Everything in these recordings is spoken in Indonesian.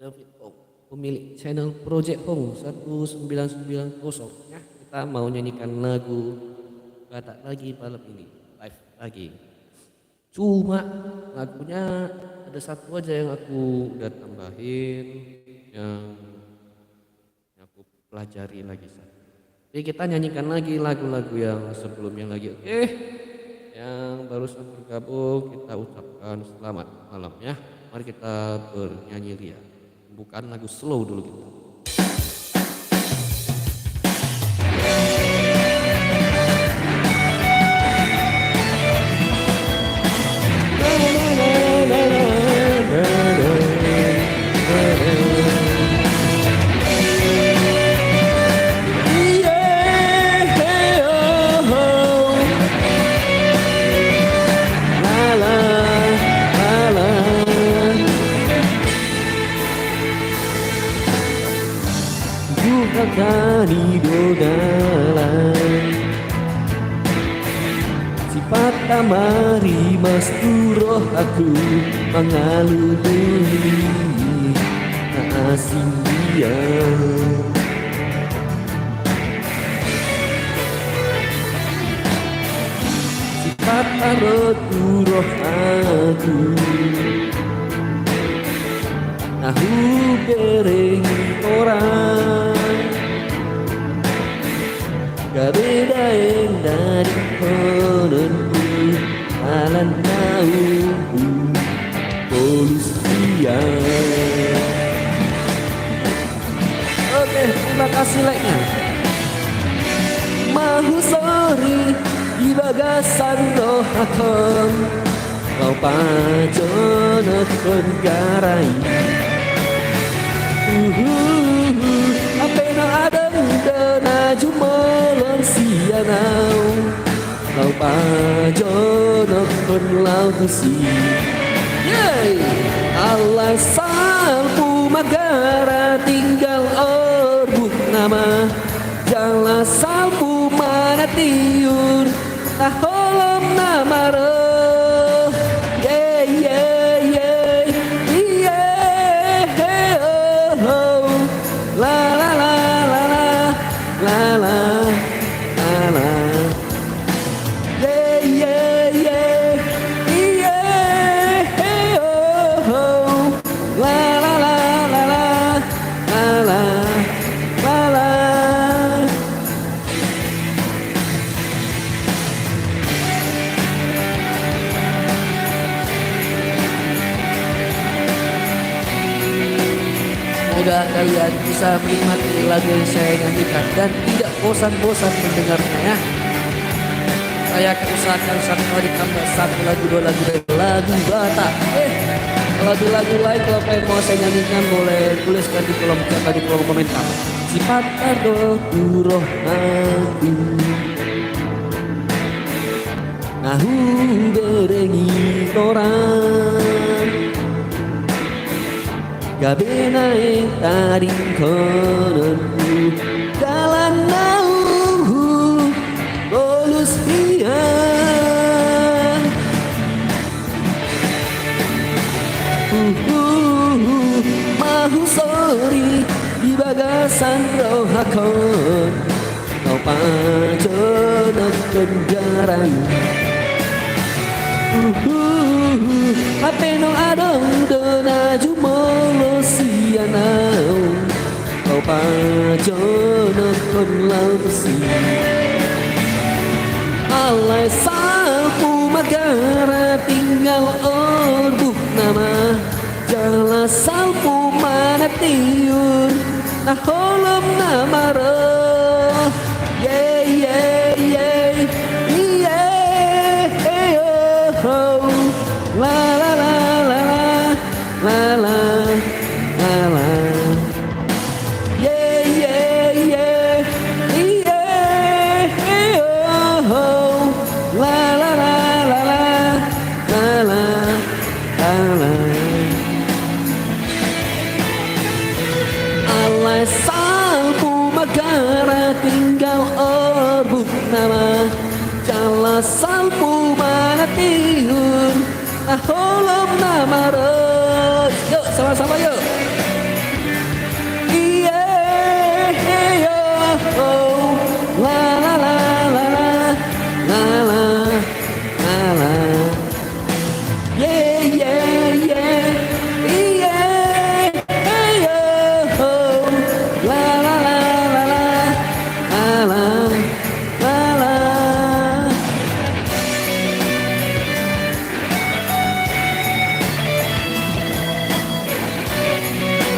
David Hong, pemilik channel Project Hong 1990 ya. Kita mau nyanyikan lagu Batak lagi malam ini, live lagi. Cuma lagunya ada satu aja yang aku udah tambahin, yang aku pelajari lagi. Jadi kita nyanyikan lagi lagu-lagu yang sebelumnya lagi. Oke, yang barusan bergabung kita ucapkan selamat malam ya. Mari kita bernyanyi ria. Bukan lagu slow dulu kita. Kani dodalan sifat tamari mas turoh aku mengaluni asing dia sifat arot turoh aku nahu bereng orang gak beda yang dari kononku alan tahu polusia. Oke, terima kasih like-nya. Mahu sorry di bagasan rohakom kau pajonot kongarai apa yang ada na jumalang sianaw lau pajonok kon lau tusi yay alay salpu magara tinggal orbuk nama jala salpu mana tiur taholom nama roh yeah yeah yeah yeah oh la la la la la la yeah yeah yeah yeah oh la la la la la la la la. Semoga kalian bisa menikmati lagu yang saya nyanyikan dan tidak bosan-bosan mendengarnya ya. Saya akan usahakan satu kali tambah satu lagu, dua lagu, lagu Batak. Kalau ada lagu lain kalau kalian mau saya nyanyikan boleh tuliskan di kolom komentar. Sifat ado turoh aku nahu berengi orang gabena yang taring kononku jalan nauhu bolus pian mahu sorry di bagasan rohakon kau pajonot kenjaran Apeno adong dona jumolo sianau kau pajonot kon lau besi alay salpu magara tinggal orbuk nama jala salpu mana tiur nah holom nama roh yeah yeah yeah yeah oh la la la la la la la la yeah yeah yeah yeah oh la la la la la la la la alay salpu magara tinggal orbuk nama jala salpu mana tihun holom nama roh. Yuk sama-sama yuk.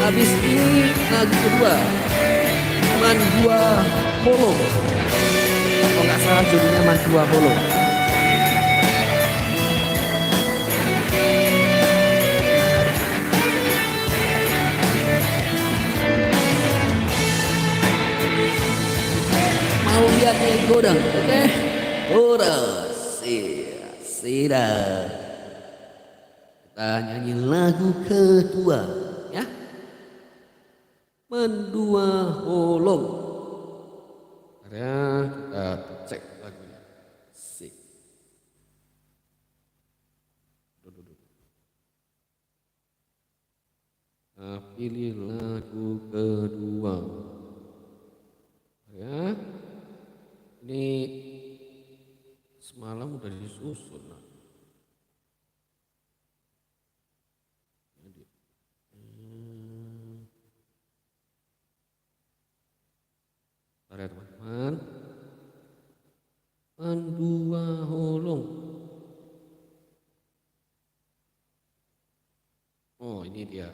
Habis ini lagu kedua Mandua Holong. Kalau nggak salah judulnya Mandua Holong. Mau lihat nih godang, oke? Godang, sida. Kita nyanyi lagu kedua, ya? Mandua Holong. Ya, kita cek lagunya. Sik. Nah, pilih lagu kedua. Ya, ini semalam udah disusun. Nah. Bentar ya teman-teman. Mandua Holong. Oh ini dia.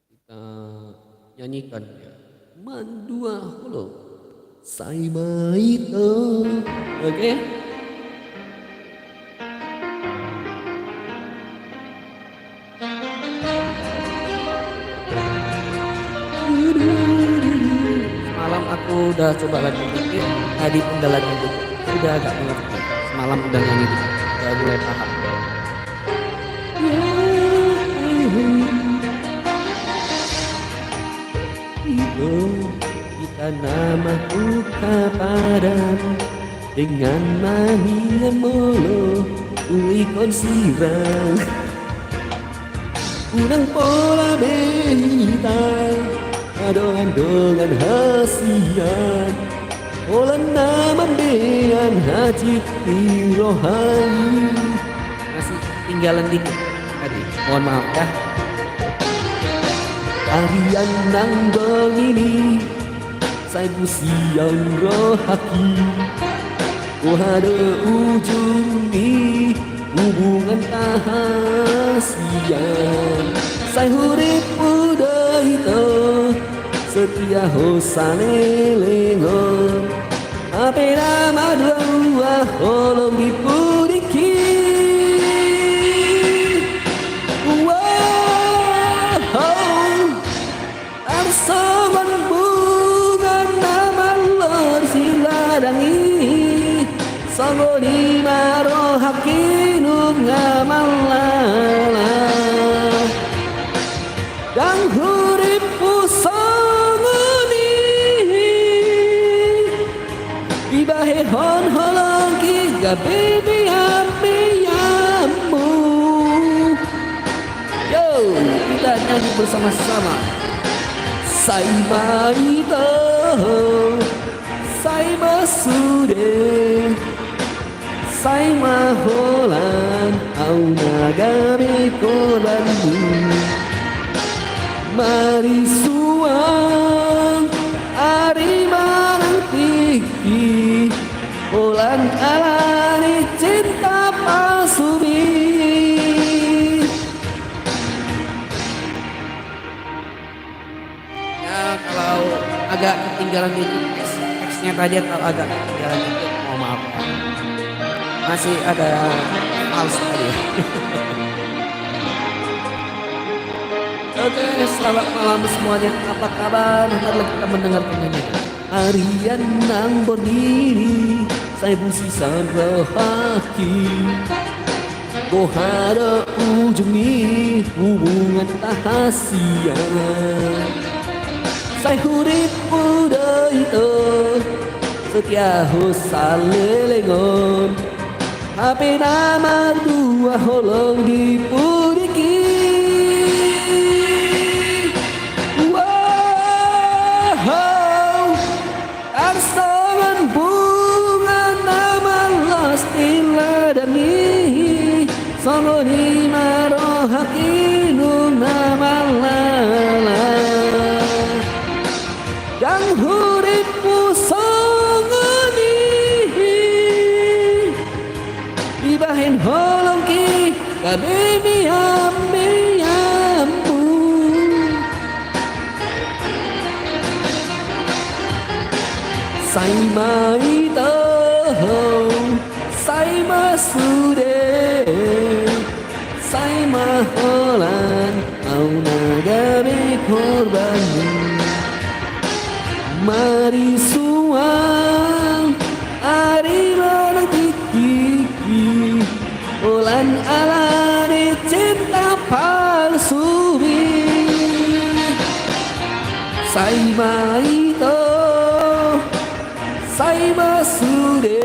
Kita nyanyikan ya. Mandua Holong. Sai Maito. Oke. Semalam aku udah coba lagi dikit, tadi pendalannya itu sudah agak mengerti. Semalam udah nyanyi dikit, udah mulai paham. Kita namaku kepadamu dengan mangian molo uikon sirang unang pola bintang adongan hasian olan naman dengan hati rohani. Masih tinggalan dikit tadi, mohon maaf ya. Harian nang begini saya busian rohaki oh ada ujung di hubungan tahasian saya hurip udah itu setia hosane lengon apa nama dua holong dipudiki arsaman bunga nama lor siladangi sagoni maro hakinung ngamalala dan huripu sangoni ibahe hon holong kiga baby apiyamu. Yo kita nyanyi bersama-sama. Sai Maito, Sai Masude, Sai Maholan, Au Nagame Kolanmu, Mari suang, Ari Marang Tiki, Holan alani cinta pasumi. Kalau agak ketinggalan dikit teksnya tadi atau agak ketinggalan dikit, mohon maaf ya. Masih ada fals tadi. Oke, selamat malam semuanya. Apa kabar? Mari kita mendengarkan ini. Harian nang berdiri, saya busisan rohaki. Bohara ujung ni hubungan tahasian. Saya hurip muda itu setia hosale lengon tapi nama dua holong dipudiki wow arsangan bunga nama las tiladani sangoni maro hakinu nama lala yang huripku sangani ibahin holong ki kabimi Sai mai tơ Sai ma su de Sai ma holan Au nagame korban Mari suang Ari larang kiki Ulan alane cinta palsu Sai mai to Sai ma su de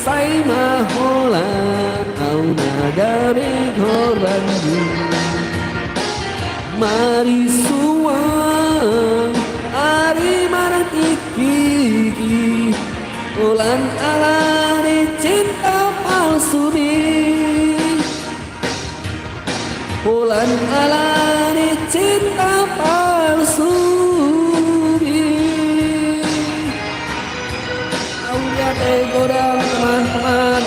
Sai ma holan Au nagame korban Mari suang Ari marang iki Ulan alane cinta palsu ni Ulan alane cinta palsu ni Aulia tegodang teman-teman.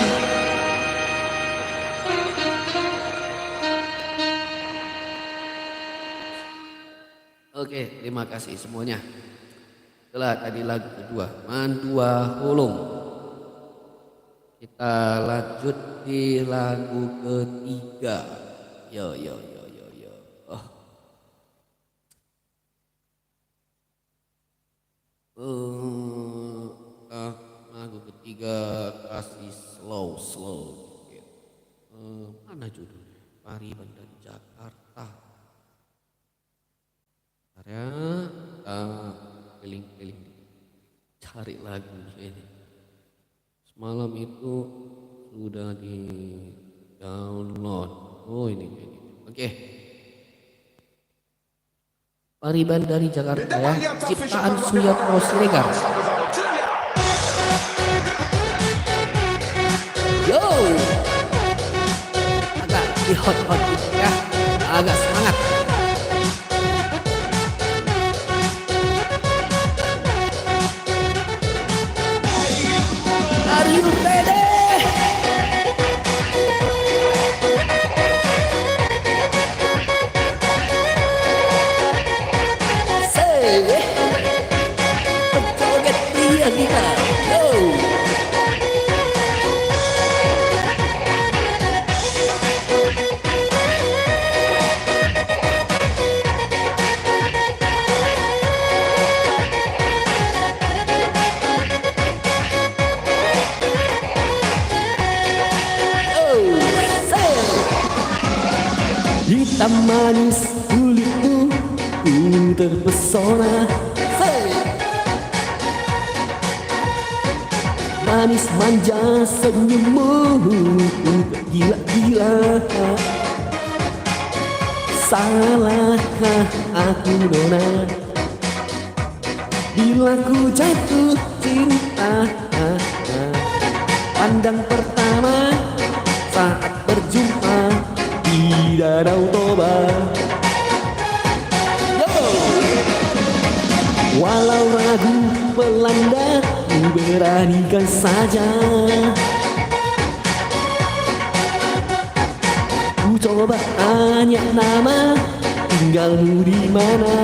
Oke, terima kasih semuanya. Setelah tadi lagu kedua, Mandua Holong. Kita lanjut di lagu ketiga. Yo. Lagu ketiga kasih slow. Mana judulnya? Pariban dari Jakarta. Area keliling-keliling cari lagu ini. Semalam itu sudah di download. Oh ini. Oke. Pariban dari Jakarta ya, ciptaan Suyatno Siregar. Yo, agak di hot ya, agak semangat. Are you ready? Joget dia kita. Yo. Hitam manis kulitmu, ku terpesona. Manis manja senyummu, ku gila-gila. Salahkah aku nona, bila ku jatuh cinta? Pandang pertama saat berjumpa di Danau Toba. Walau ragu melanda, ku beranikan saja. Ku coba tanya nama, tinggalmu di mana?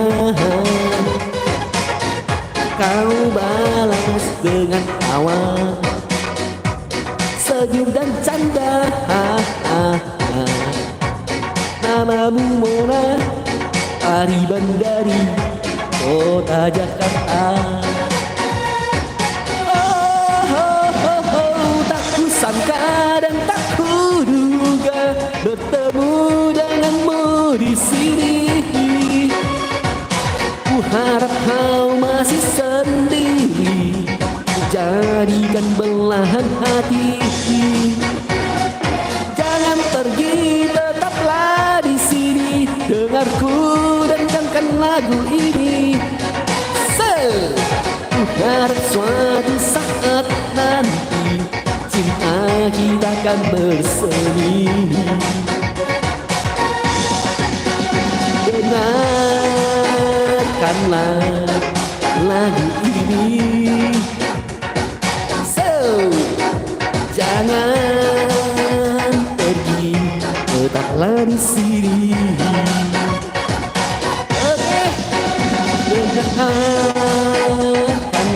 Kau balas dengan tawa, senyum dan canda. Namamu Mona, Pariban dari kota Jakarta. Tak kusangka dan tak kuduga bertemu denganmu di sini. Ku harap kau masih sendiri, jadikan belahan hati. Jangan pergi, tetaplah di sini. Dengarku dan dengarkan lagu ini. Ku harap suatu saat nanti cinta kita akan bersemi. Dengarkanlah lagu ini. Jangan pergi, tetaplah di sini. Dengarkan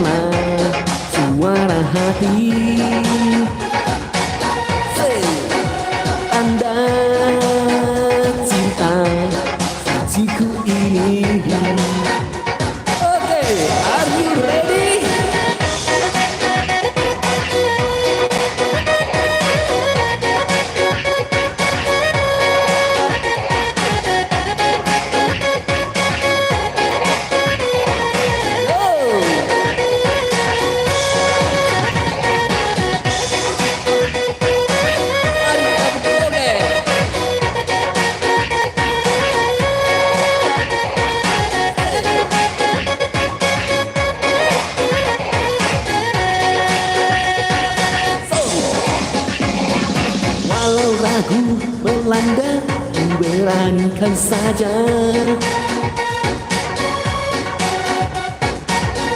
biarkan saja.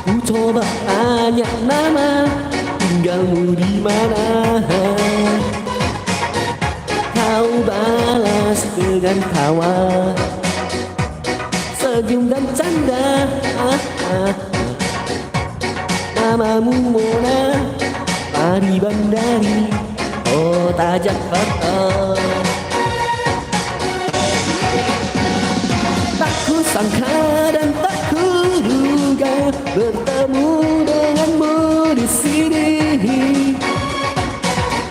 Ku coba tanya nama, tinggalmu di mana. Kau balas dengan tawa, senyum dan canda. Namamu Mona, Pariban dari kota Jakarta. Tak kusangka dan tak kuduga bertemu denganmu di sini.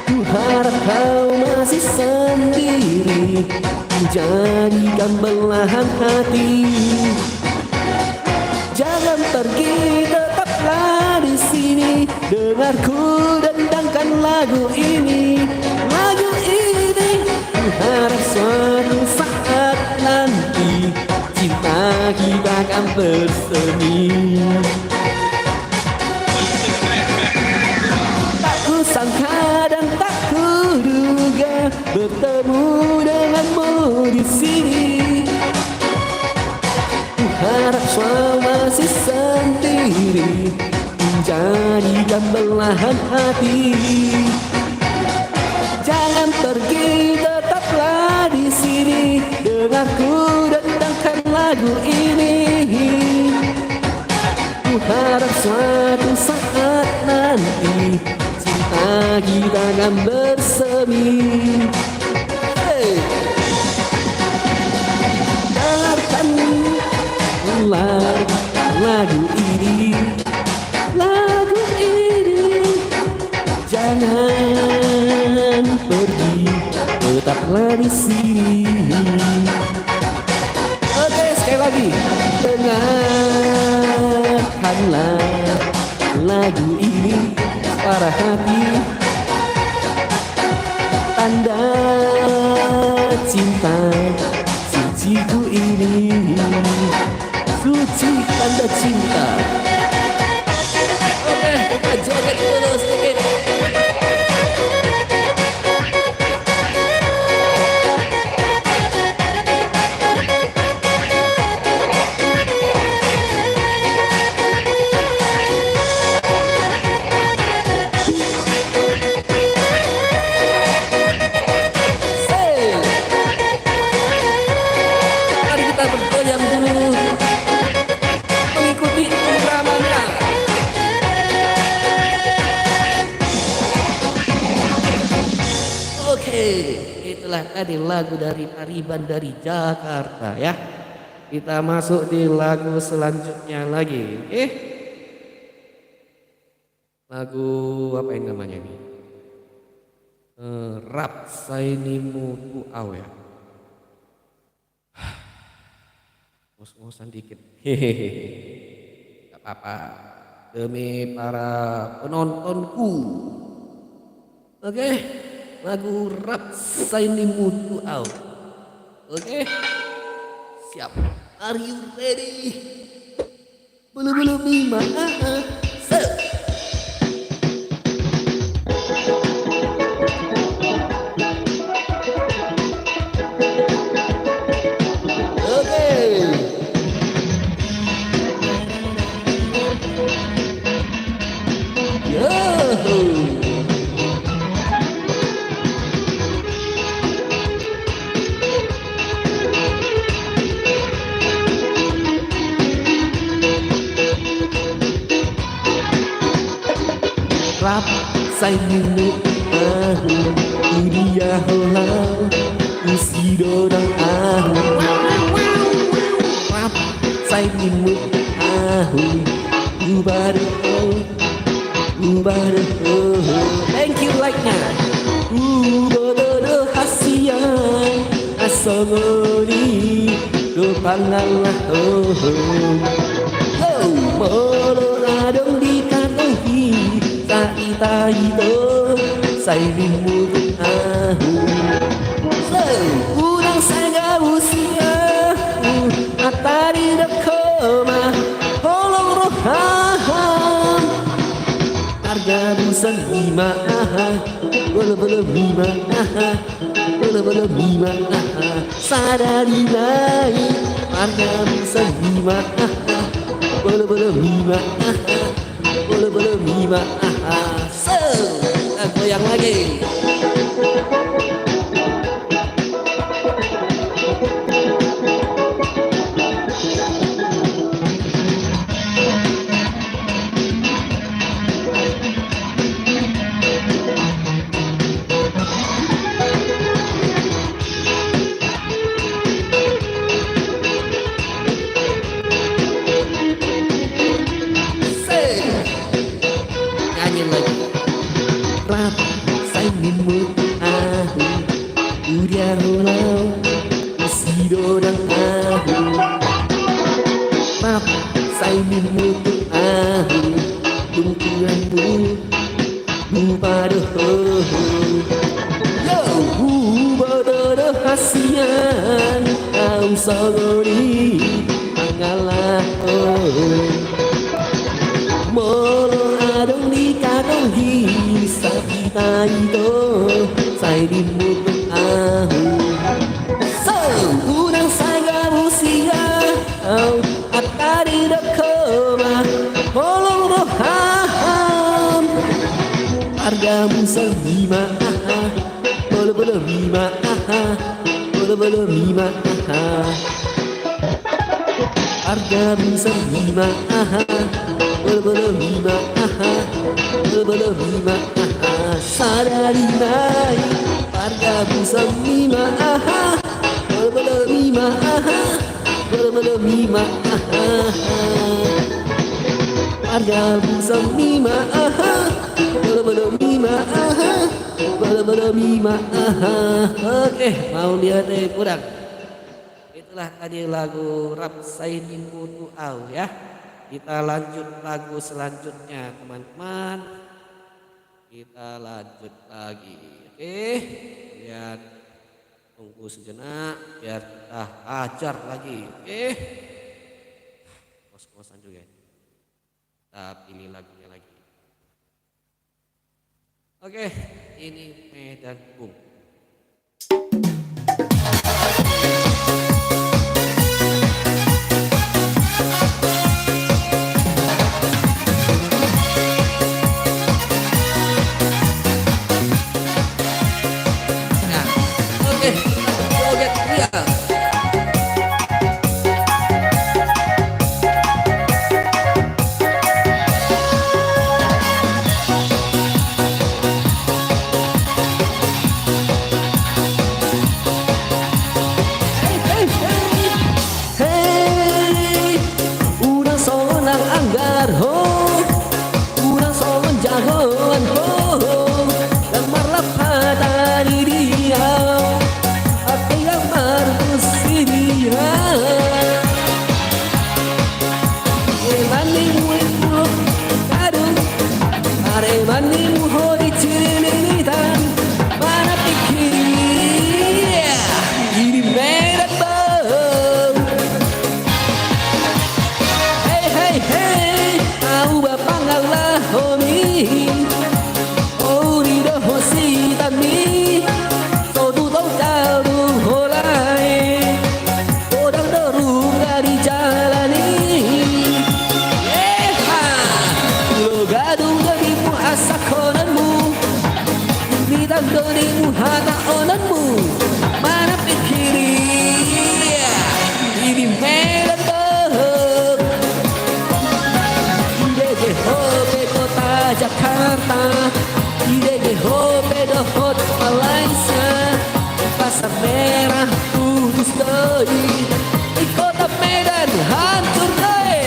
Ku harap kau masih sendiri, jadikan belahan hati. Jangan pergi, tetaplah di sini. Dengarku dendangkan lagu ini, lagu ini. Ku harap suatu saat nanti cinta kita akan bersemi. Tak kusangka dan tak kuduga bertemu denganmu di sini. Ku harap suatu masih sendiri, jadikan belahan hati. Jangan pergi, tetaplah di sini. Dengarku dendangkan lagu ini. Ku harap suatu saat nanti cinta kita akan bersemi. Hey. Dengarkan lagu ini, lagu ini. Jangan pergi, tetaplah di sini. Oke, sekali lagi. Dengarkanlah lagu ini, para hati. Tanda cinta suciku ini, suci tanda cinta. Oke, kita joget dulu sedikit. Mari kita bergoyang dulu, mengikuti iramanya. Oke, itulah tadi lagu dari Pariban dari Jakarta ya. Kita masuk di lagu selanjutnya lagi. Lagu apa yang namanya ini? Rap Sainimu Tuau ya. Ngos-ngosan dikit. Gak apa-apa. Demi para penontonku. Oke. Lagu Rap Sainimu Tuau. Oke. Siap. Are you ready? Belum lima. Rap Sainimu ahu, dia holau, isi dorang ahu. Rap Sainimu ahu, ubadu. Thank you like-nya. Bodoh hasian asomoni do pangalah molo adong dikatahi saita itu Sainimu ahu. Urang sanga usia atari dekoma holong roham harga busan lima belum lima Bala-bala mima, sadari nai, margamu sahima. Bala-bala mima, bala-bala mima. So, kita goyang lagi. Nyanyi lagi. Rap say min mut ahu, udah rolau usido dan ahu. Rap say min mut ahu, tungkuan bu pada ho. Yo hu pada hasian, kau sagori angalah oh. Molo adong di kadong hi sabita ito say di mutu ahu. So unang saya musia au at tadi dekoma holong roham hargamu selima bolo-bolo lima bolo-bolo lima hargamu selima bala-bala mima, bala-bala mima, sadari nai, hargamu semima, bala-bala mima, bala-bala mima, hargamu semima, bala-bala mima, bala-bala mima. Oke, mau lihat kurang. Itulah tadi lagu Rap Sainin Mutu Au ya. Kita lanjut lagu selanjutnya teman-teman. Kita lanjut lagi. Oke. Lihat tunggu sejenak biar kita ajar lagi. Oke. Kos-kosan juga. Kita pilih lagunya lagi. Oke, ini Medan Bung. Jakarta, ide hope dohot Malaysia, pasar merah kudus doi, di kota Medan hancur doi,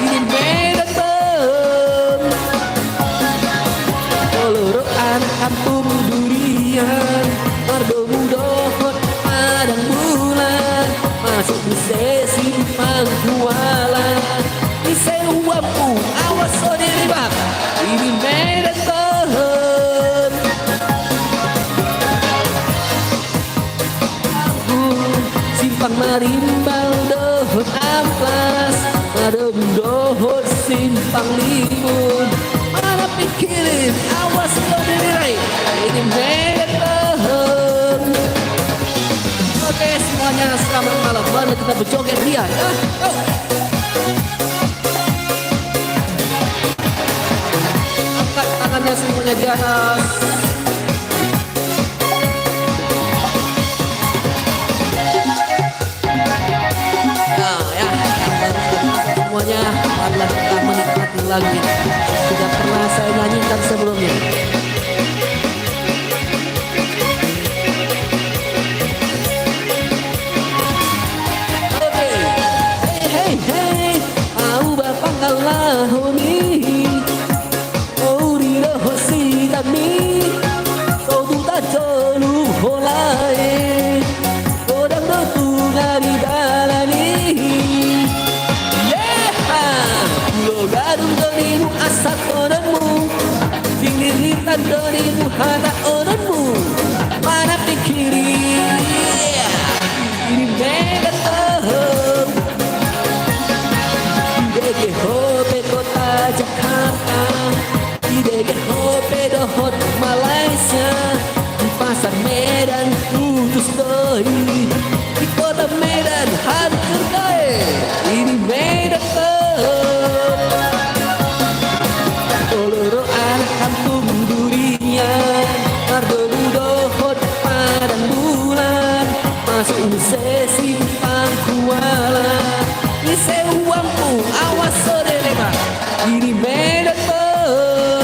ini Medan bom, Koloroan kampung durian, mardomu dohot padang bulan, masuk di simpang jualan, di sewampu awas sodiri bak. Ini Medan Bom. Simpang Marimbal dohot amplas, madem dohot simpang limun. Mana pikirin awas lo diri. Ini Medan Bom. semuanya, selamat malam. Mari kita berjoget dia ya. Oh. Angkat tangannya semuanya di atas. Semuanya, marilah kita menikmati lagi. Tidak pernah saya nyanyikan sebelumnya. Oke, hey hey hey, au bapangkalah honi, oh di rohosi dami, kau tu tak jolu holai, kodang dotu ngari dalani. Garung darimu asal ononmu, filiritan darimu hana ononmu. Mana pikirin ini mega toh. Dege hope kota Jakarta, dege hope dohot Malaysia, di pasar Medan putus doi, di kota Medan hari kerja ini mega toh. Kampung durian, mardolu dohot padang bulan, masuk sesi simpang kuala, ise uangku awas sore lebar, ini Medan toh.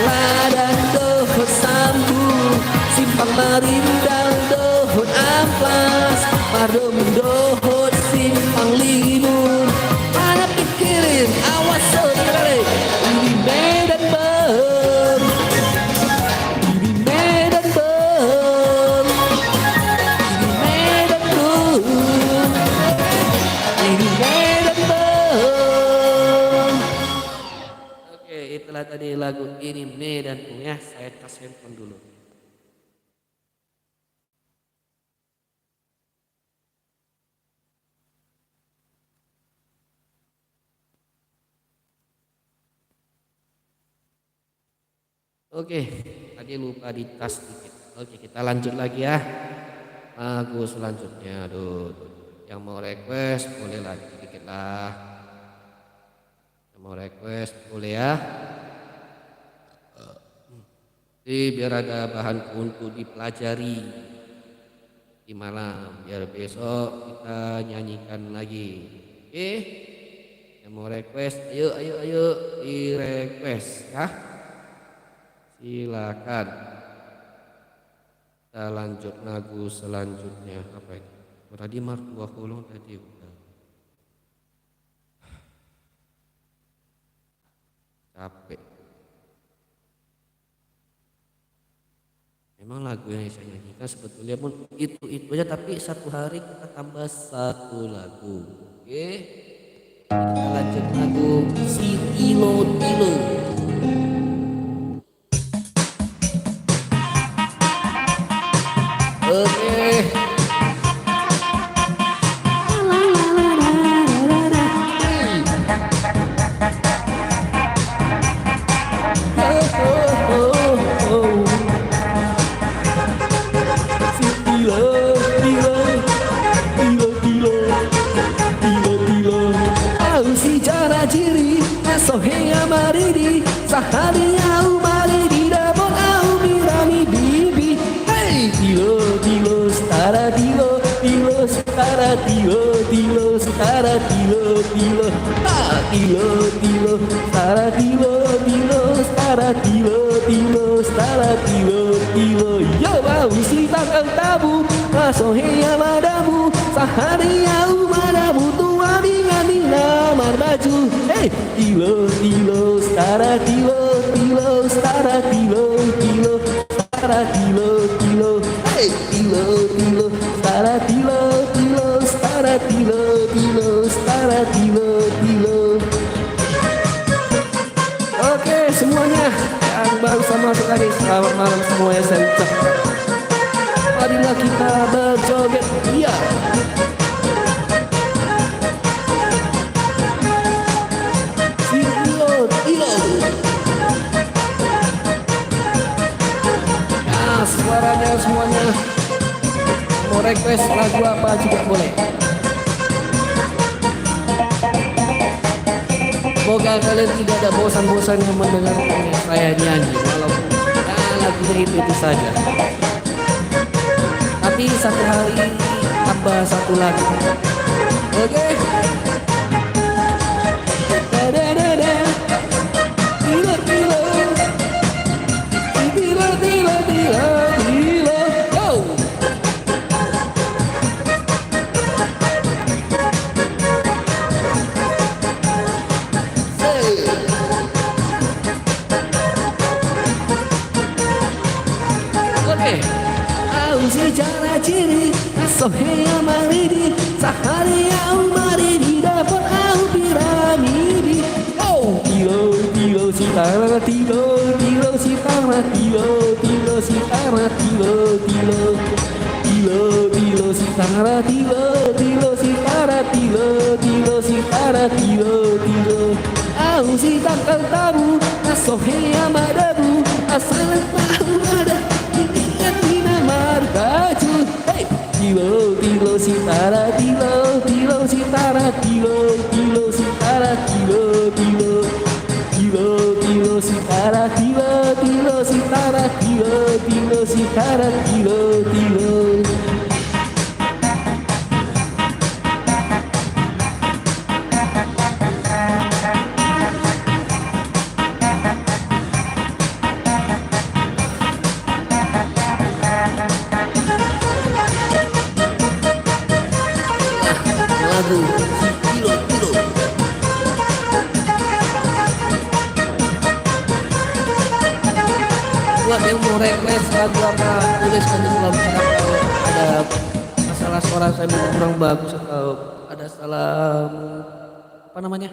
Ladang dohot sambung, simpang marindang dohot amplas, mardom dohot simpang limun, mana pikirin awas sore. Ini Medan Bang, ini Medan Bang, ini Medan Bang, ini Medan Bang. Oke, itulah tadi lagu Ini Medan Bang ya. Saya tas handphone dulu. Oke, tadi lupa di tas dikit. Oke, kita lanjut lagi ya. Lagu selanjutnya, aduh. Yang mau request boleh lagi dikit lah. Yang mau request boleh ya. Jadi biar ada bahan untuk dipelajari di malam, biar besok kita nyanyikan lagi. Oke, yang mau request, ayo di request ya. Silakan. Kita lanjut lagu selanjutnya. Apa ini? Tadi Martua Kolong tadi udah. Capek. Memang lagu yang saya nyanyikan sebetulnya pun itu aja, tapi satu hari kita tambah satu lagu. Oke. Kita lanjut lagu Si Tilo Tilo. Oke. Si jara jiri, sohea maridi, sahari au maridi, dabon au mirami bibi. Hey, tilo tilo, stara tilo tilo, stara tilo tilo, stara tilo tilo, ah tilo tilo, stara tilo tilo, stara tilo tilo, stara tilo tilo. Yo bau si takang tabu, sohea madamu, sahari au madamu tua bingani namar baju. Hey, tilo tilo, stara tilo tilo, stara tilo tilo, stara tilo tilo. Hey, tilo tilo, stara tilo tilo, stara tilo tilo, stara tilo tilo. Oke semuanya yang baru sama sekali, selamat malam semuanya saya ucapkan. Marilah kita berjoget dia. Suaranya semuanya lagu apa juga boleh. Semoga kalian tidak ada bosan-bosannya mendengarkannya saya nyanyi, walaupun lagunya itu saja. Tapi satu hari tambah satu lagu. Oke. Sejarah ciri Sohea maridi Sahari au maridi Dapat au piramidi. Oh tilo tilo sitara tilo tilo sitara tilo tilo sitara tilo tilo tilo tilo sitara tilo tilo sitara tilo tilo sitara tilo tilo. Au si tangkal tabu Sohea madabu asal tahu ada markaju. Hey, tilo tilo sitara tilo tilo sitara tilo tilo sitara tilo tilo tilo tilo sitara tilo tilo sitara tilo tilo sitara tilo tilo. Buat yang mau request lagu apa tuliskan di kolom chat. Kalau ada masalah suara saya mungkin kurang bagus atau ada salah apa namanya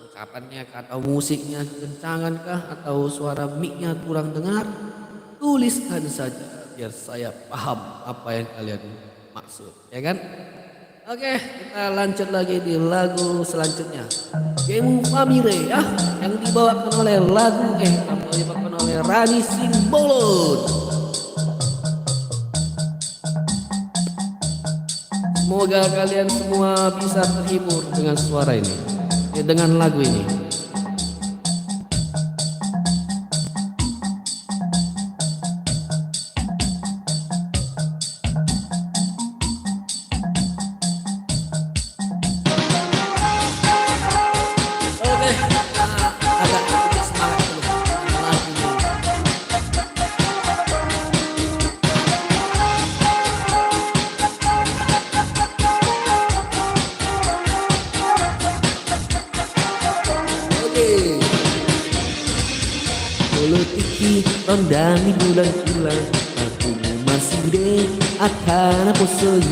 ucapannya atau musiknya kencangan kah atau suara mic-nya kurang dengar, tuliskan saja biar saya paham apa yang kalian maksud, ya kan? Oke, kita lanjut lagi di lagu selanjutnya. Game Famire ya, yang dibawakan oleh yang dibawakan oleh Rani Simbolon. Semoga kalian semua bisa terhibur dengan suara ini, dengan lagu ini. Politiki rondani bulan-bulan aku masih de akan posoi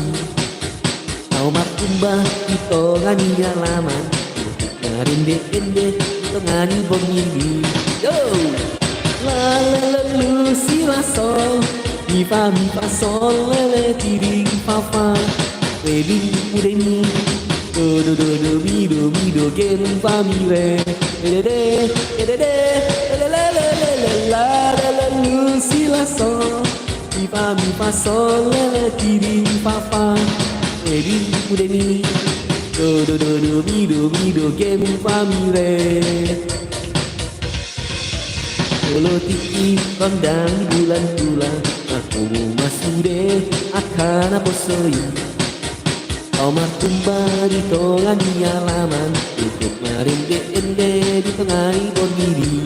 kau makumba ito ngani alaman ngarinde ende ito ngani bongindi yo la la la lu si la sol mi fa sol lele tiri fa fa baby udeni do do do do mi do gen fa mi re de de de la la la lu si la sol mi fa sol lele tiri fa fa baby udeni do do do do mi do game fa mi re. Politiki kondang bulan-bulan aku masih de akan posoi Omar kembali tongan di alaman untuk marinde ende di tengah bondiri.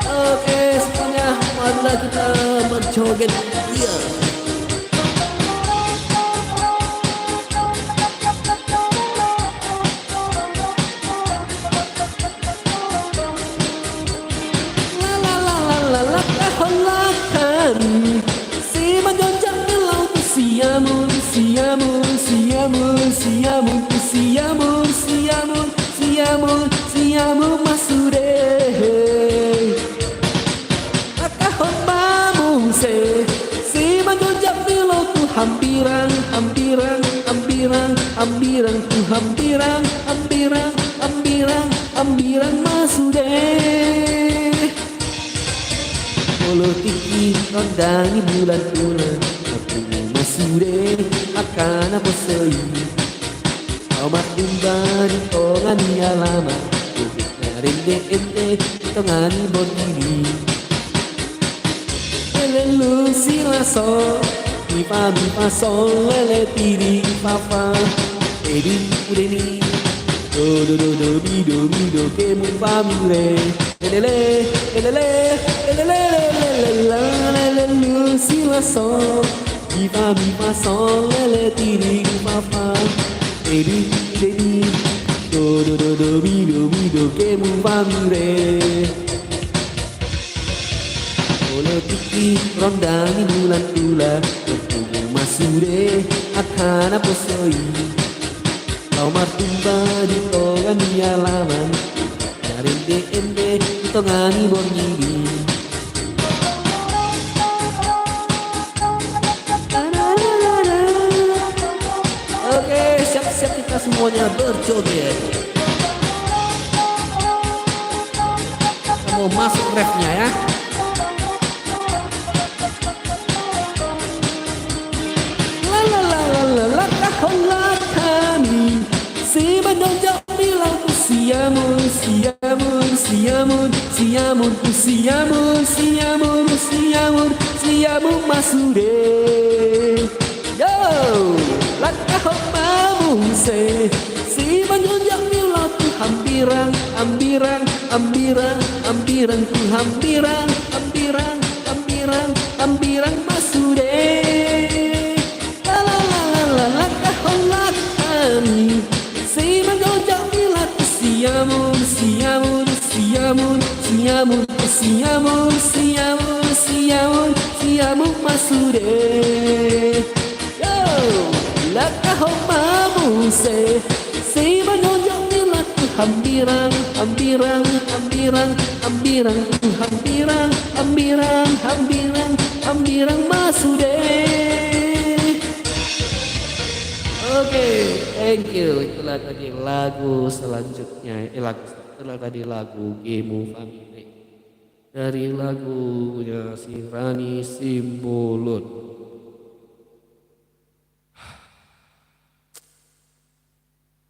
Oke semuanya, marilah kita berjoget dia. Siamo masude akahombamu si manjojak bilo tu hampiran tu hampiran masude Politiki rondangi bulan-bulan aku masure akan apa sei kau matumbani tongani alama rende ente tongani bondini lelu sila so mi fa sol lele tiri fa fa edi udeni do mi do ke mu fa mi re lele lele lele lele lelu sila so mi fa sol lele tiri fa fa edi udeni do mi do ke mu fa mi re Politiki rondangi bulan-bulan aku masure akan apa soi kau martumba di tongan di alaman rende ende di tongani bondini oke siap-siap kita semuanya berjoget kita mau masuk refnya ya. Langkah kami si menonjol di lampu siamun siamun siamun siamun siamun siamun siamun siamun masude yo langkah kami si menonjol di lampu hampiran hampiran hampiran hampiran ku hampiran hampiran hampiran hampiran masude si mengonjak milat siamun siamun siamun siamun siamun siamun siamun siamun masude yo lakah mamu si mengonjak milat hampiran hampiran hampiran hampiran hampiran hampiran hampiran hampiran masude. Oke, thank you. Itulah tadi lagu selanjutnya. Itulah tadi lagu Gemu Family dari lagunya si Rani Simbolon.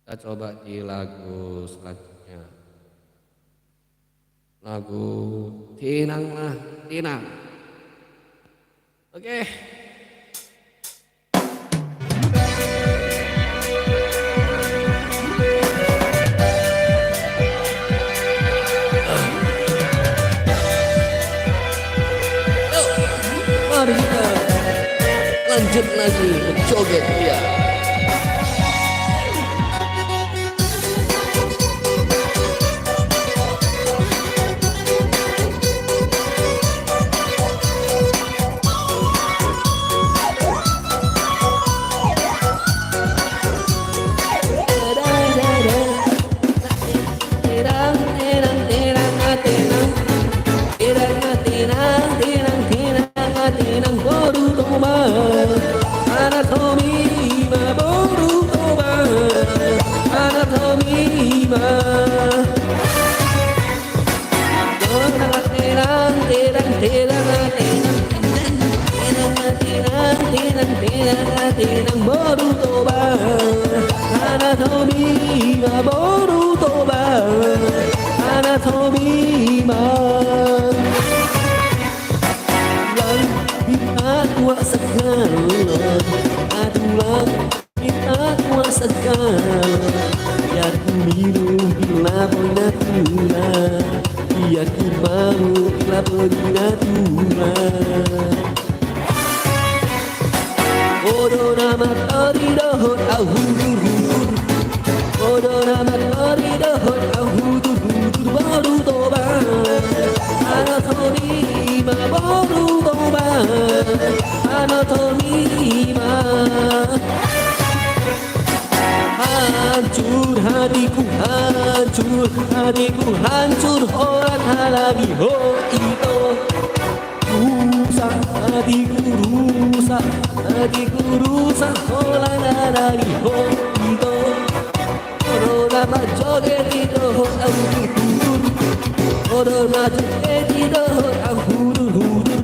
Kita coba di lagu selanjutnya. Lagu Tenanglah Tenang. Oke. Mari kita lanjut lagi menjoget ya. Tenang baru toba anatomima baru toba anatomima tenang tenang tenang tenang tenang tenang tenang baru toba anatomima baru toba anatomima kuasa segala adulah kita kuasa segala biar ku minum bila boleh tuna biar ku mau bila boleh tuna Odo nama tori dohot ahudur hudur Odo nama tori dohot ahudur hudur baru toba anatomima baru toba anatomima hancur hatiku hancur orang lagi ho itu rusak hatiku rusak orang lagi ho itu orang joget itu ahudur hudur orang joget itu ahudur hudur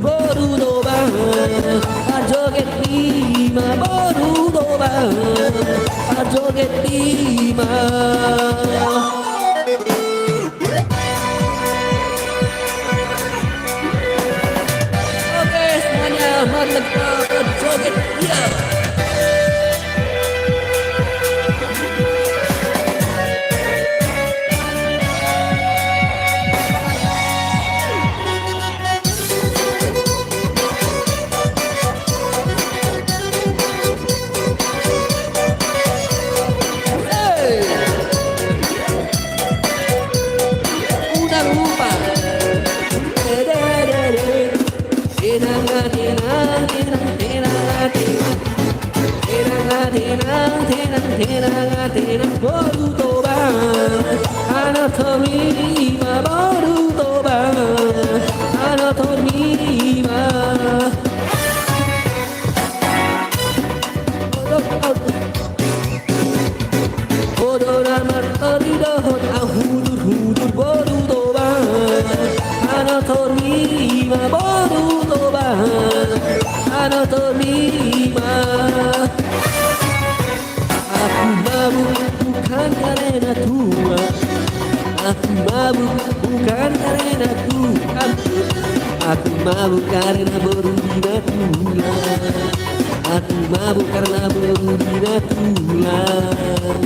tenang baru toba Ana terima baru toba Ana terima Odora materi dohot hudur baru toba Ana terima baru toba Ana terima Aku mabuk bukan karena tua Aku mabuk bukan karena tua Aku mabuk karena berubah tulang Aku mabuk karena berubah tulang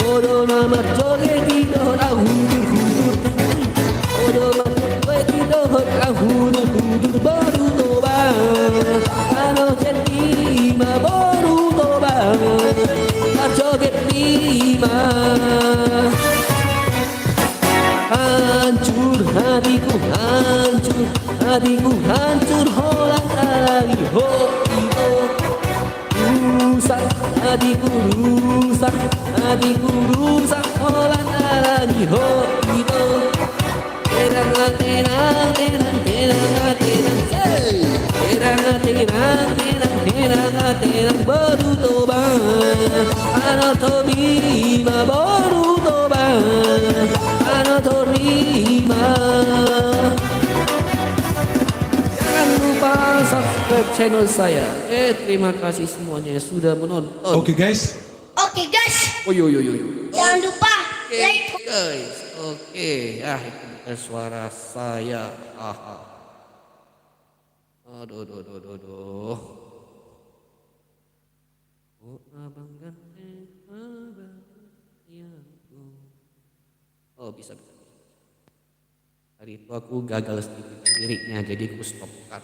Odo nama joget tidak hudur Odo nama joget tidak hudur baru toba Ano terima baru toba Joget lima Hancur hatiku hancur holang lagi ho itu rusak hatiku holang lagi ho itu terang baru toba Ana terima baru toba Ana terima jangan lupa subscribe channel saya terima kasih semuanya yang sudah menonton. Oke guys. Oh yo Jangan lupa like. guys. Oke, ya itu bukan suara saya. Aduh. Oh abang ganteng, abang sayangku. Oh bisa. Hari itu aku gagal sedikit liriknya, jadi aku stop cut.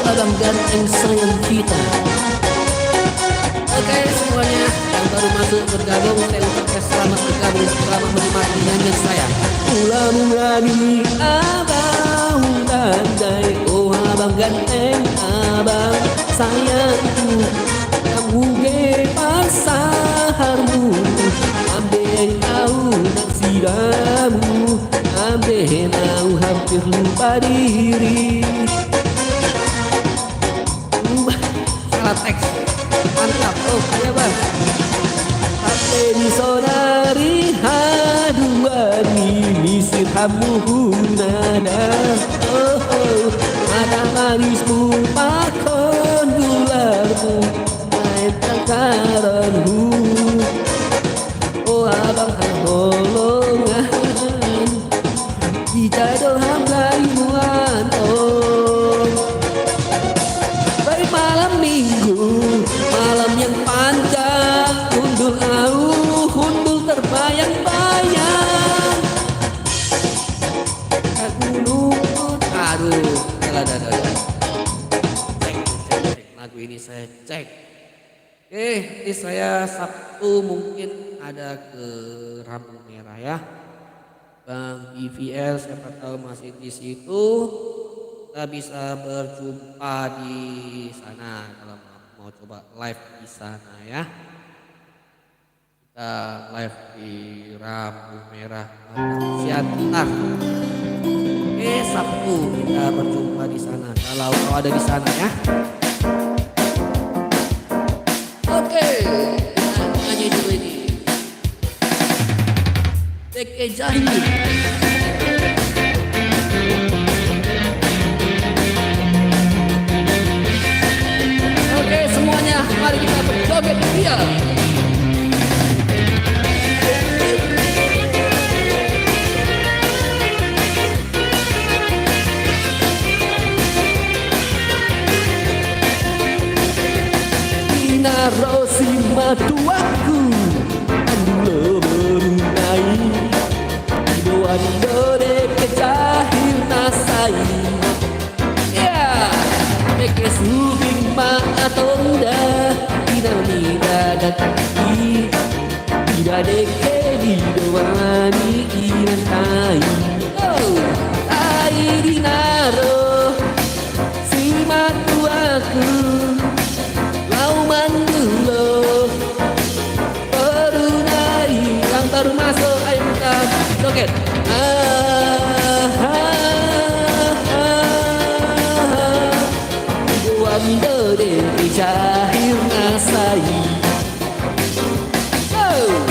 Abang ganteng sayang kita. Oke semuanya yang baru masuk bergabung, saya ucapkan selamat bergabung, selamat menikmati nyanyian saya. Ulang lagi abang ganteng, oh abang ganteng, abang sayangku, kamu pasarmu, ambil tahu dan siramu, ambil tahu hampir lupa diri. Teks mantap ya bang hati di saudari haduani misir hamu nada mata manismu pakon gularmu main takaranmu oh abang harbolongan kita doham lagi muantong malam minggu, malam yang panjang, hundul terbayang-bayang. Aku luput, aduh, cek lagu ini saya cek. Ini saya Sabtu mungkin ada ke Lampu Merah ya, Bang IVL siapa tahu masih di situ. Kita bisa berjumpa di sana kalau mau coba live di sana ya. Kita live di Lampu Merah Siantar. Sabtu kita berjumpa di sana kalau kau ada di sana ya. Oke, kita nyanyi dulu ini. Teke Janji. Semuanya, mari kita berjoget dia. Ina rosi matuaku, ando berunai, doa dore masai. Ya, meke subing ma atonda, dinamida dataki, tidak deke di doani inantai. Oh, ai dinaro, si matuaku, lau mandulo, perunai yang baru masuk ayo kita joget. Wanda de cahir nasai. Oh.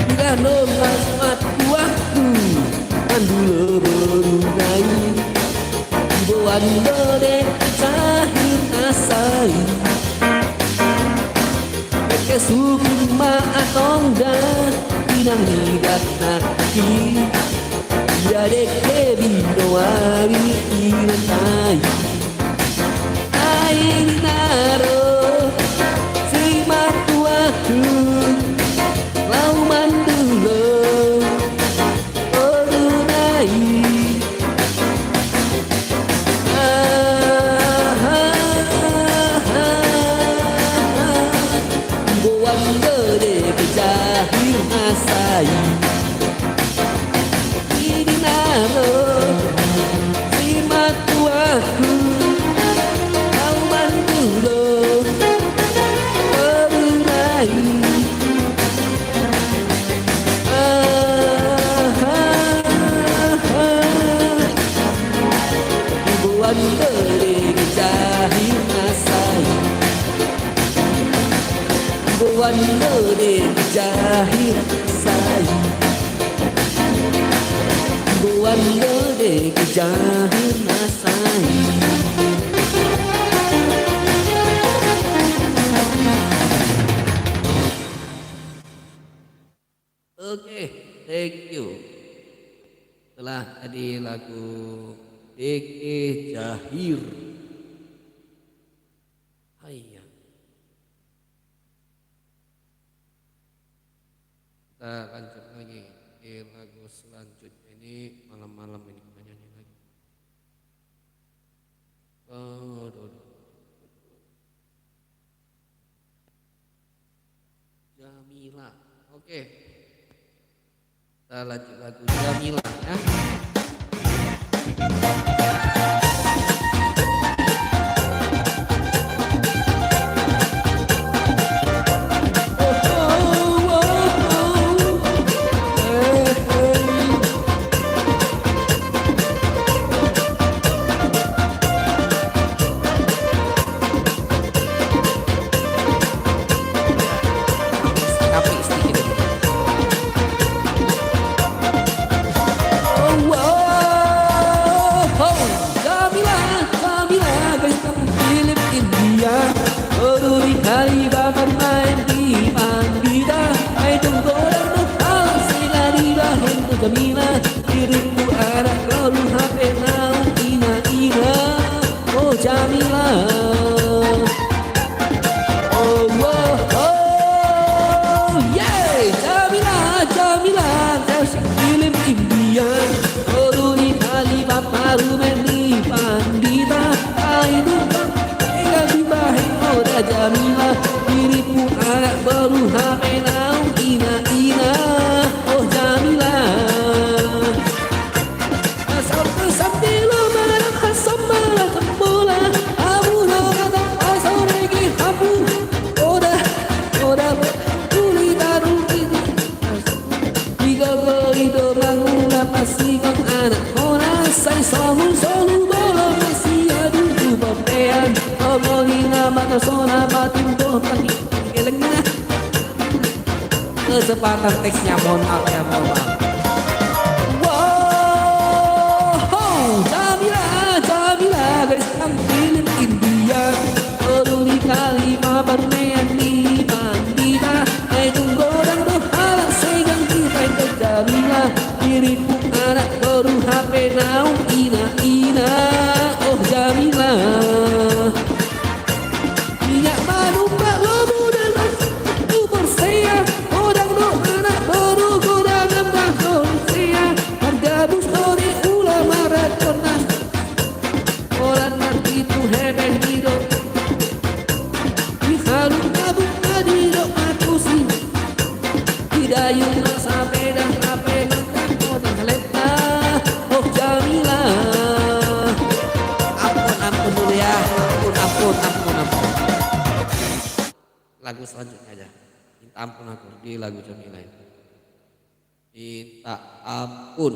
Bila nomas mat waktu andula berunai. Wanda de cahir nasai. Meke suku ma atonda inang nidat naki. Dia deke bidoari inantai. Ai naro si matuaku lau mandulo orunai. Wanda de cahir nasai. Ini naro si matuaku lau mandulo orunai. Wanda de cahir nasai. Wanda de cahir nasai. Wanda de cahir nasai. Oke, thank you. Setelah tadi lagu Deke Jahir. Hayya. Kita lanjut lagi ke lagu selanjutnya. Ini malam-malam ini kita nyanyi lagi. Jamila. Oke. Kita lanjut lagu Jamila ya. Jamila, diriku anak lalu HP now ina ina. Oh Jamila, oh oh oh yeah. Jamila Jamila, kasih film India. Oh di kali bapak rumeni pandita. Ayo tinggal di bahing oh Jamila, diriku anak baru HP now ina ina. Oh Jamila. Solu bola masih ada bebean. Omongin nama sona batin doh pagi gelengnya. Kecepatan teksnya mohon maaf ya mohon maaf. Wow, Jamila Jamila garis film India. Peduli kali mabar ni bandita. Tunggu dan doh halang segang kita Jamila. Diriku anak minyak manumpak lobu dan aku bersedia kodang do anak baru kodang nembah Indonesia harga bus ori ulama rakyat orang nanti itu hebeh hidup dihalung tabung adiro aku sih hidayung masa pedang kape makan kodang leta oh Jamila ampun dulu ya ampun lagu selanjutnya aja minta ampun aku di lagu Jamila itu minta ampun.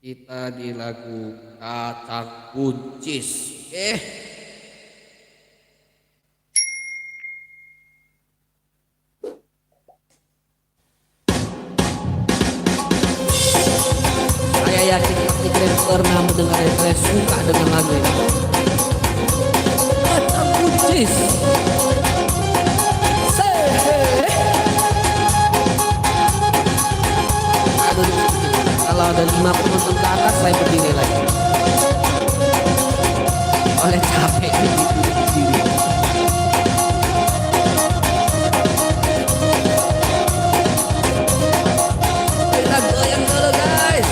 Kita di lagu Kacang Buncis. Saya yakin kalian pernah mendengar, saya suka dengan lagu ini. Kacang Buncis. Kalau ada 5 penonton ke atas saya berdiri lagi. Oleh capek berdiri. Kita goyang dulu guys.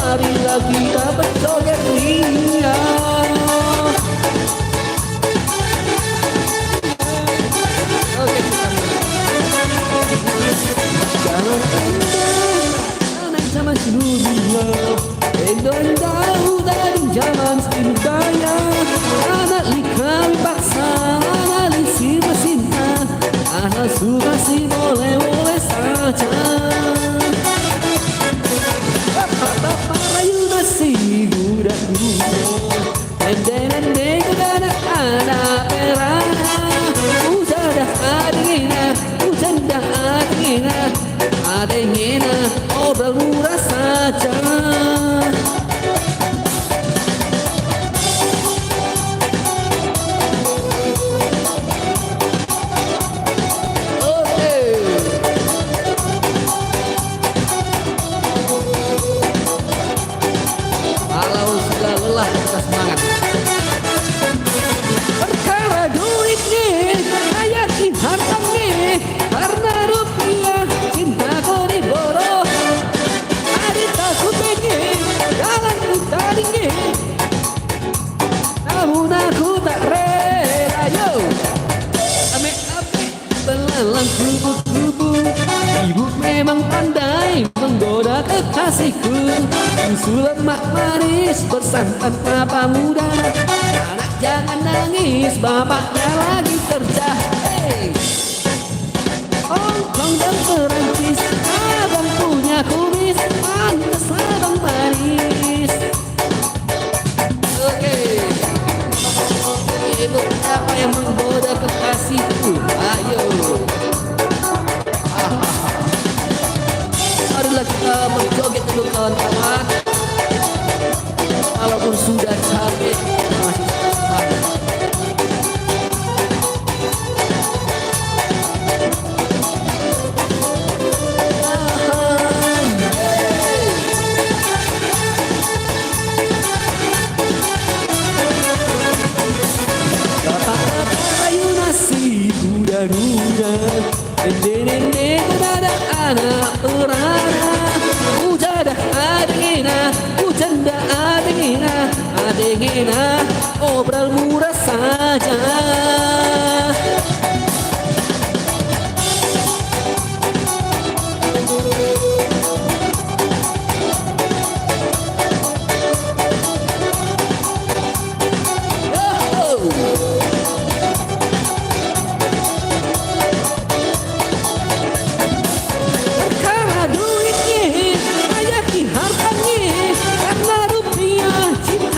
Marilah kita berjoget ria. Oke, jangan anak zaman dulu, Indonesia dari zaman sebudaya, anak likam paksa, anak lisi bersinta, anak suka si boleh saja. Melayu masih muda-muda Nende kedana anak perana Ujadah adingina Ujandah adingina Adingina Obrol murah saja kita semangat. Perkara duitnya, ayatin hartanya, karena rupiah cintaku diboro. Adik takut pengen, jalan utarinya, namun aku tak rela yo. Ame-ame belalang kubu-kubu, ibu memang pandai menggoda kekasihku. Susulan mak manis bersantan papa muda. Anak jangan nangis, bapaknya lagi kerja. Hey. Hongkong dan Perancis, abang punya kumis, pantes abang manis. Oke. Ibu apa yang menggoda kekasihku? Ayo. Marilah kita berjoget dulu kawan-kawan. Walaupun sudah capek masih semangat. Bapak-bapak ayu nasi duda-duda Nende kedada anak perana Ujadah adingina Ujanda adingina Obrol murah saja Hartanya, ayatin hartanya, karena rupiah cinta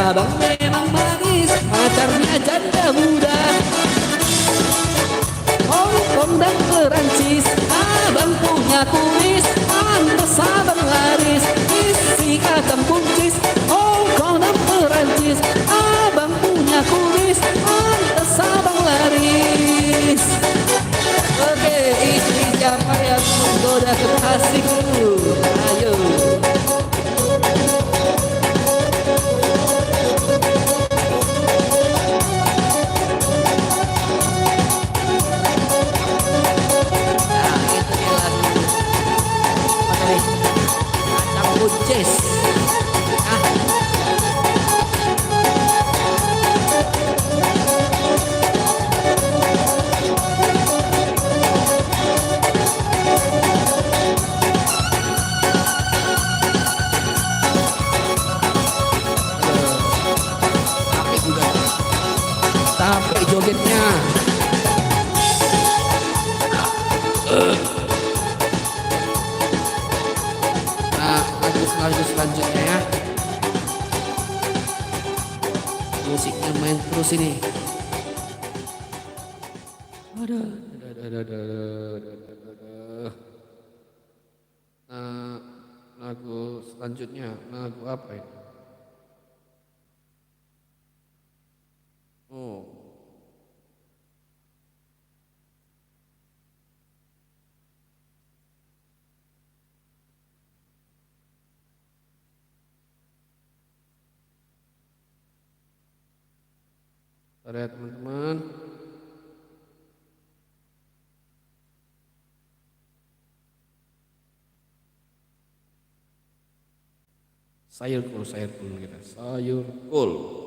abang memang manis, pacarnya janda muda. Hongkong dan Perancis, abang punya kumis, pantas abang laris, isi kacang buncis. Hongkong dan Perancis, abang punya kumis, pantas abang laris. Oke, istri siapa yang menggoda kekasihku? Ayo. Buncis. Sampai jogetnya. Lagu selanjutnya ya. Musiknya main terus ini. Aduh. Lagu selanjutnya lagu apa ini? Oh. Bentar ya teman-teman. Sayur kul kita. Sayur kul.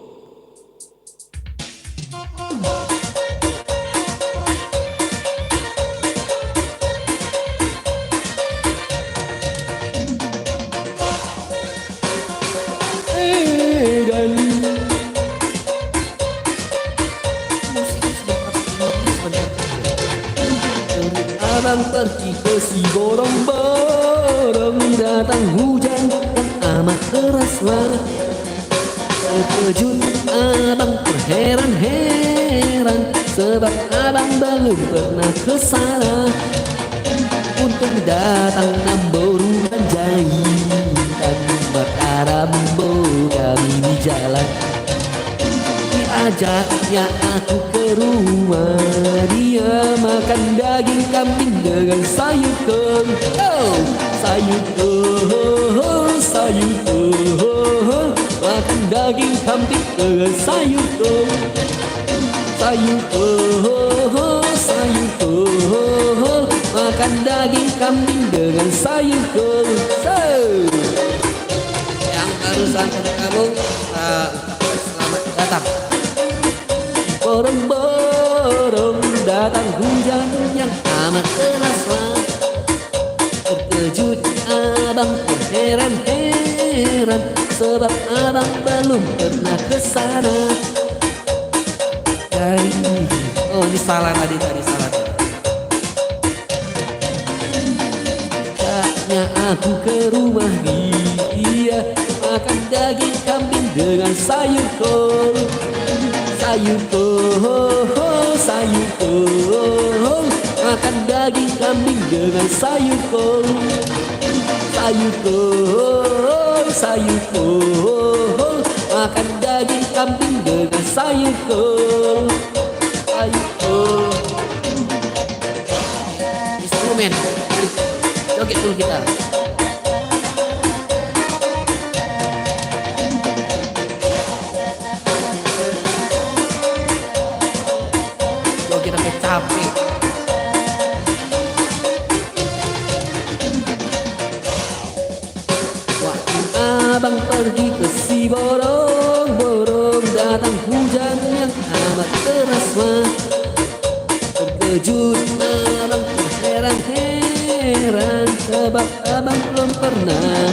Abang pergi ke Siborong-borong, datang hujan yang amat deras banget. Terkejut abang terheran-heran, sebab abang belum pernah ke sana. Untuk datang Namboru dan jahitan, berkarambo kami di jalan. Ajaknya aku ke rumah dia, makan daging kambing dengan sayur kol. Oh, sayur kol, sayur kol, makan daging kambing dengan sayur kol. Sayur kol, sayur kol, makan daging kambing dengan sayur kol. Yang barusan kamu selamat datang. Borong-borong datang hujan yang amat deras. Terkejut abang terheran-heran, sebab abang belum pernah ke sana. Oh ini salah tadi salah. Ajaknya aku ke rumah dia, makan daging kambing dengan sayur kol. Sayur kol, makan daging kambing dengan sayur kol. Sayur kol, makan daging kambing dengan sayur kol. Sayur kol. Instrumen, joget dulu kita. Kita capek. Waktu abang pergi ke Siborong-borong, datang hujan yang amat deras. Terkejut abang terheran-heran, sebab abang belum pernah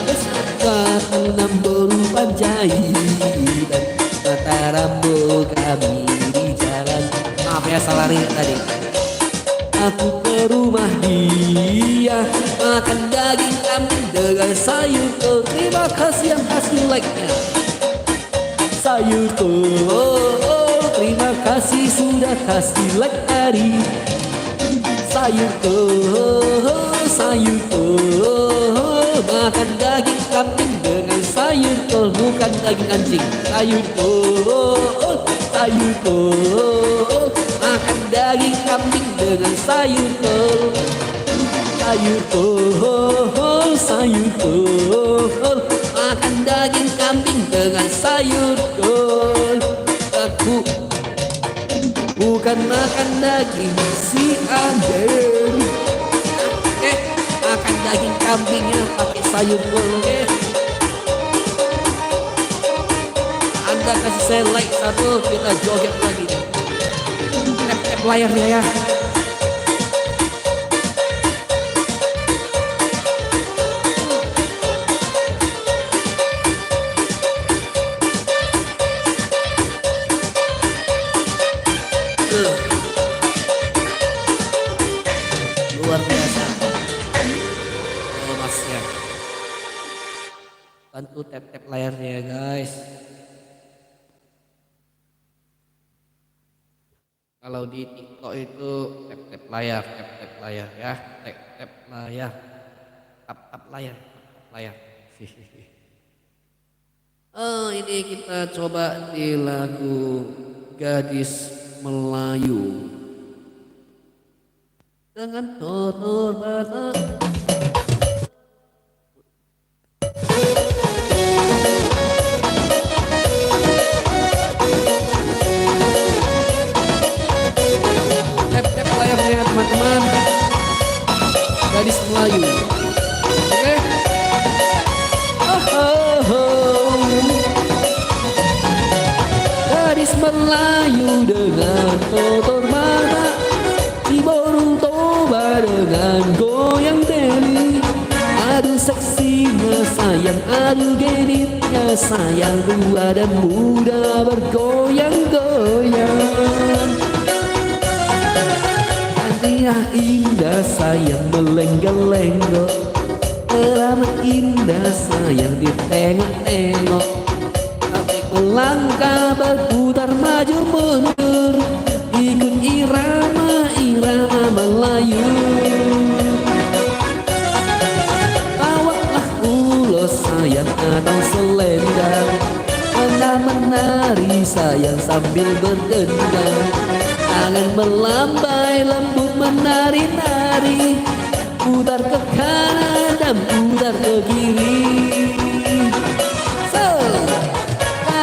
ke Namboru Panjaitan, Matarambo kami di jalan. Maaf ya salah lirik tadi. Aku ke rumah dia, makan daging kambing dengan sayur kol. Terima kasih yang kasih like-nya. sayurku. Terima kasih sudah kasih like tadi. Sayurku, sayurku, makan daging kambing dengan sayur kol, bukan daging anjing. Sayurku, sayurku, makan daging kambing dengan sayur kol. Sayurku, sayurku, makan daging kambing dengan sayur kol. Aku bukan makan daging si Aden. Makan daging kambingnya pakai sayur kol. Anda kasih saya like satu, kita joget lagi. Tap-tap layarnya ya. Luar biasa. Masnya. Bantu tap-tap layarnya ya guys. Kalau di TikTok itu tap-tap layar ya, tap-tap layar, tap-tap layar, tap-tap layar. Oh, ini kita coba di lagu Gadis Melayu dengan tutur Batak. Tap-tap layarnya teman-teman. Gadis Melayu. Oke. Gadis Melayu dengan tutur Batak, si burung toba dengan goyang deli. Aduh seksinya sayang, aduh genitnya sayang, tua dan muda bergoyang-goyang. Cantiknya indah sayang melenggak-lenggok, teramat indah sayang ditengok-tengok. Tapi melangkah berputar maju mundur, ikut irama Melayu. Bawalah ulos sayang atau selendang, Anda menari sayang sambil berdendang. Tangan melambai lembut menari-nari, putar ke kanan dan putar ke kiri.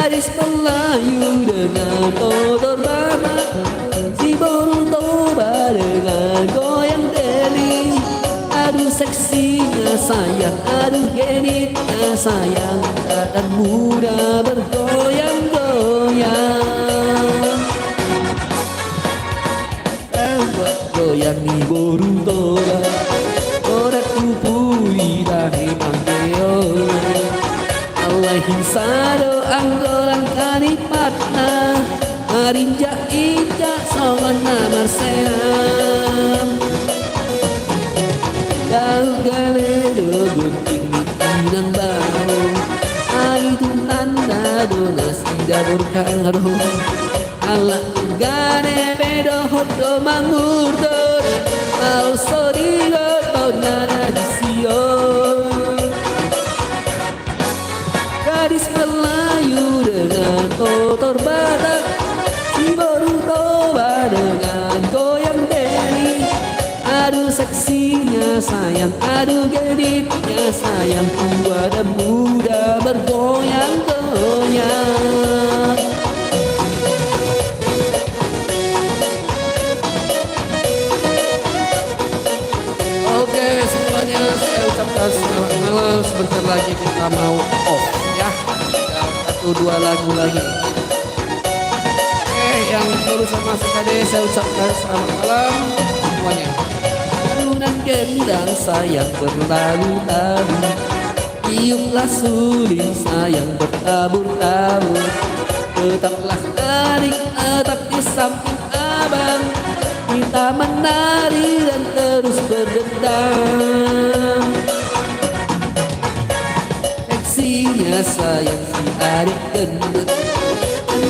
Gadis Melayu dengan tutur Batak, si burung toba dengan goyang deli. Aduh seksinya sayang, aduh genitnya sayang, dan muda bergoyang-goyang. Goyang ni burung toba, orang kupui dahi mangkeo. Alaihi sado anggolang kanipatna, marinja-inja songon namar seam. Gale do gunting mitinang bau, itu tanda donasi dapur karo. Ala gane bedo hodo mangurdo, mau sorigo tonara disio. Gadis Melayu dengan tutur Batak, si burung toba dengan goyang deli. Aduh seksinya sayang, aduh genitnya sayang, tua dan muda bergoyang-goyang. Oke semuanya, saya ucapkan selamat malam. Sebentar lagi kita mau off ya, tinggal 1-2 lagu lagi. Oke, yang barusan masuk tadi saya ucapkan selamat malam semuanya. Alunan gendang sayang berlalu-lalu, tiuplah suling sayang bertabur-tabur. Tetaplah adik tetap di samping abang, kita menari dan terus berdendang. Seksinya sayang si adik gendut,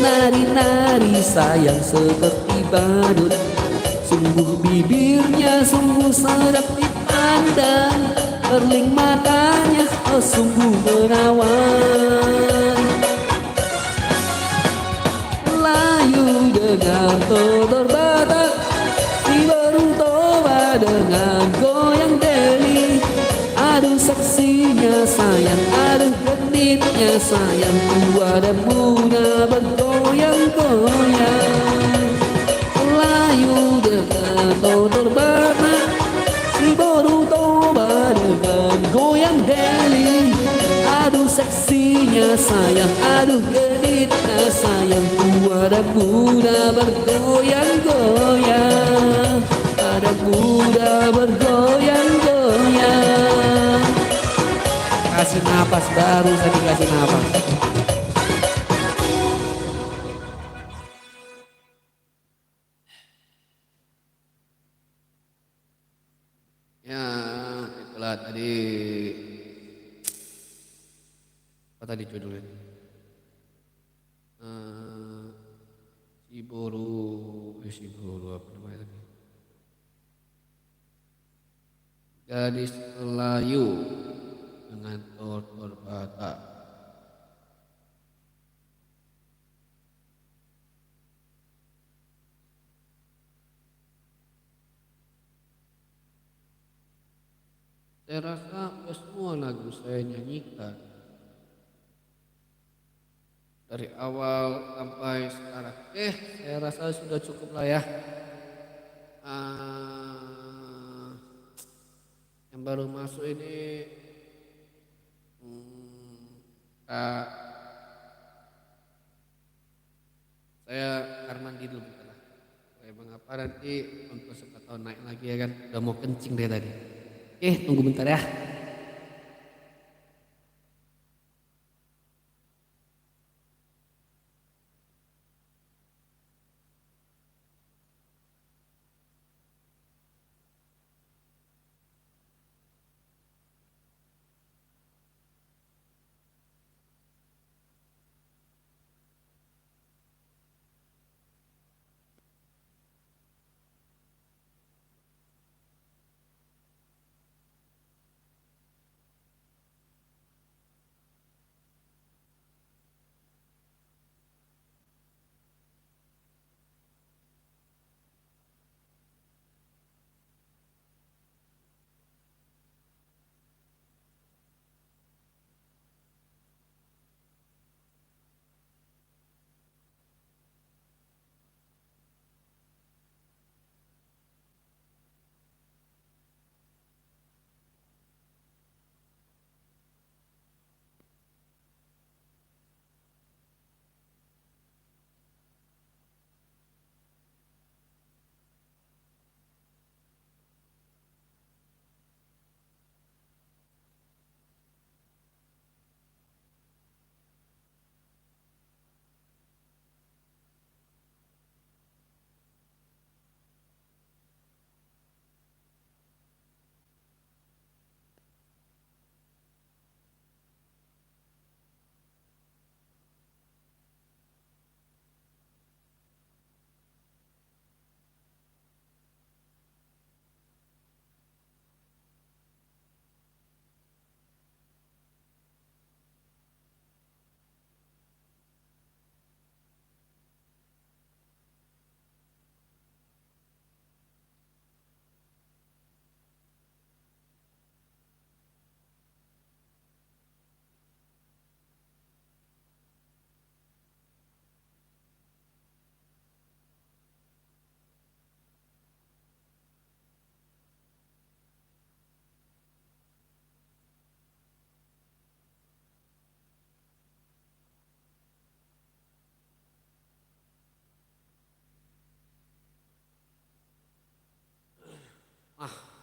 menari-nari sayang seperti badut. Sungguh bibirnya sungguh sedap dipandang, berling matanya oh sungguh menawan. Layu dengan tutur Batak, si beruntoba dengan goyang deli. Aduh seksinya sayang, aduh genitnya sayang, tua dan muda bergoyang-goyang. Layu dengan tutur Batak, si beruntoba dengan goyang deli. Aduh seksinya sayang, aduh genitnya sayang, tua dan muda bergoyang-goyang. Ada muda bergoyang-goyang. Kasih napas, baru saya dikasih napas. Ya itulah tadi, apa tadi judulnya? Si Boru apa namanya tadi? Gadis Melayu dengan tutur Batak. Saya rasa semua lagu saya nyanyikan dari awal sampai sekarang. Saya rasa sudah cukup lah ya. Yang baru masuk ini Kak, saya Karmandi dulu bentar lah. Saya mengapa nanti untuk siapa tahu naik lagi ya kan. Udah mau kencing deh tadi. Tunggu bentar ya.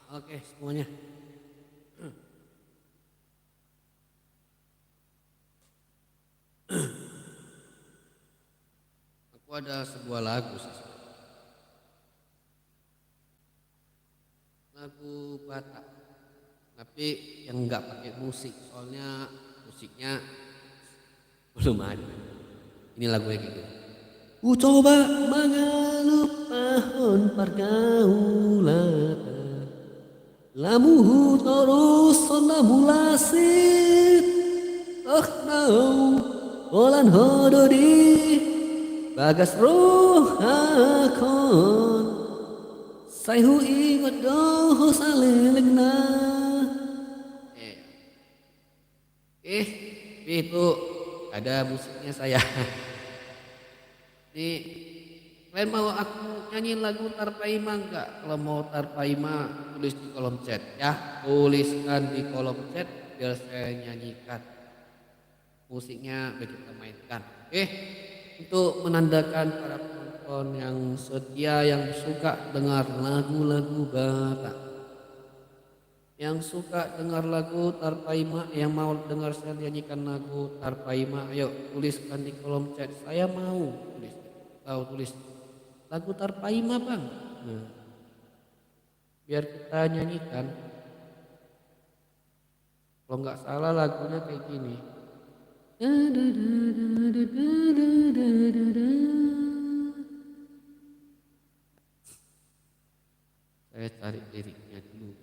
Oke semuanya. Aku ada sebuah lagu Batak, tapi yang nggak pakai musik, soalnya musiknya belum ada. Ini lagunya gitu. Ku coba mengelup tahun pergaulan. Lamu terus lamu lasit. Oh nau olan hododi bagas roh akon. Saya hu ingat doh salilingna. Itu ada musiknya saya. Nih, kalian mau aku nyanyiin lagu Tarpaima enggak? Kalau mau Tarpaima tulis di kolom chat ya. Tuliskan di kolom chat biar saya nyanyikan. Musiknya biar kita mainkan. Untuk menandakan para penonton yang setia yang suka dengar lagu-lagu Batak. Yang suka dengar lagu Tarpaima, yang mau dengar saya nyanyikan lagu Tarpaima, ayo tuliskan di kolom chat. Saya mau tulis lagu Tarpaima bang. Nah, biar kita nyanyikan. Kalau nggak salah lagunya kayak gini. Saya cari liriknya dulu.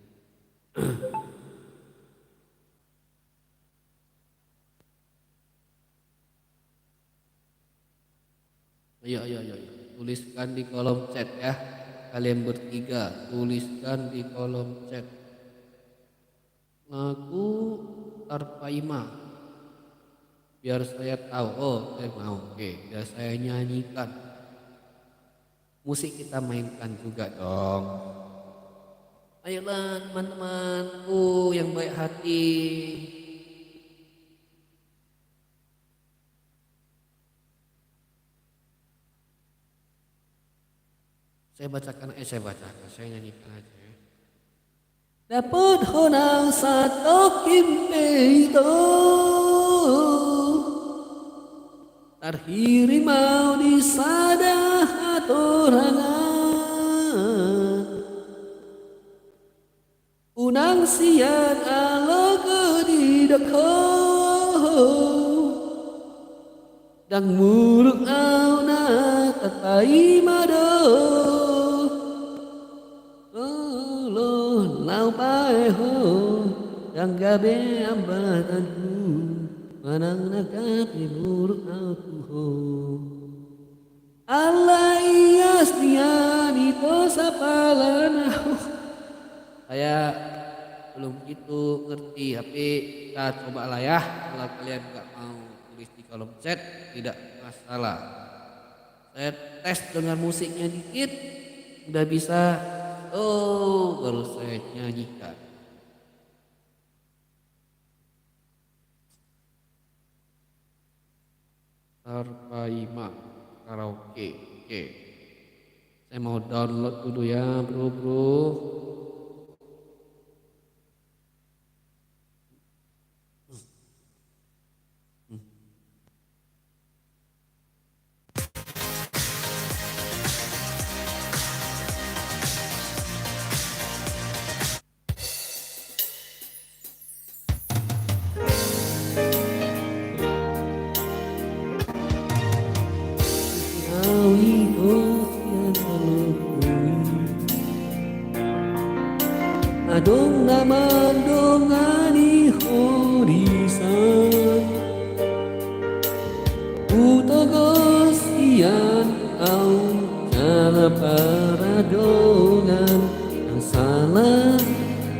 Ayo. Tuliskan di kolom chat ya. Kalian bertiga tuliskan di kolom chat. Lagu Tarpaima. Biar saya tahu. Oh, saya mau. Oke, biar saya nyanyikan. Musik kita mainkan juga dong. Ayolah teman-temanku yang baik hati. Saya nyanyikan aja ya. Dapat honang satu kimpe itu terhiri mau disada hatorangan unang sian alo kedideko dan muruk au na tatai mado lau pae ho yang gabe ambatanku manang nagapi buruk aku ho Allah ias diani to sapalana. Saya belum gitu ngerti tapi kita cobalah ya. Kalau kalian nggak mau tulis di kolom chat tidak masalah. Saya tes dengan musiknya dikit udah bisa. Oh, baru saya nyanyikan. Tarpaima karaoke. Oke. Saya mau download dulu ya, bro. Adong naman dongani horisan utogos iyan au cara paradongan ang salah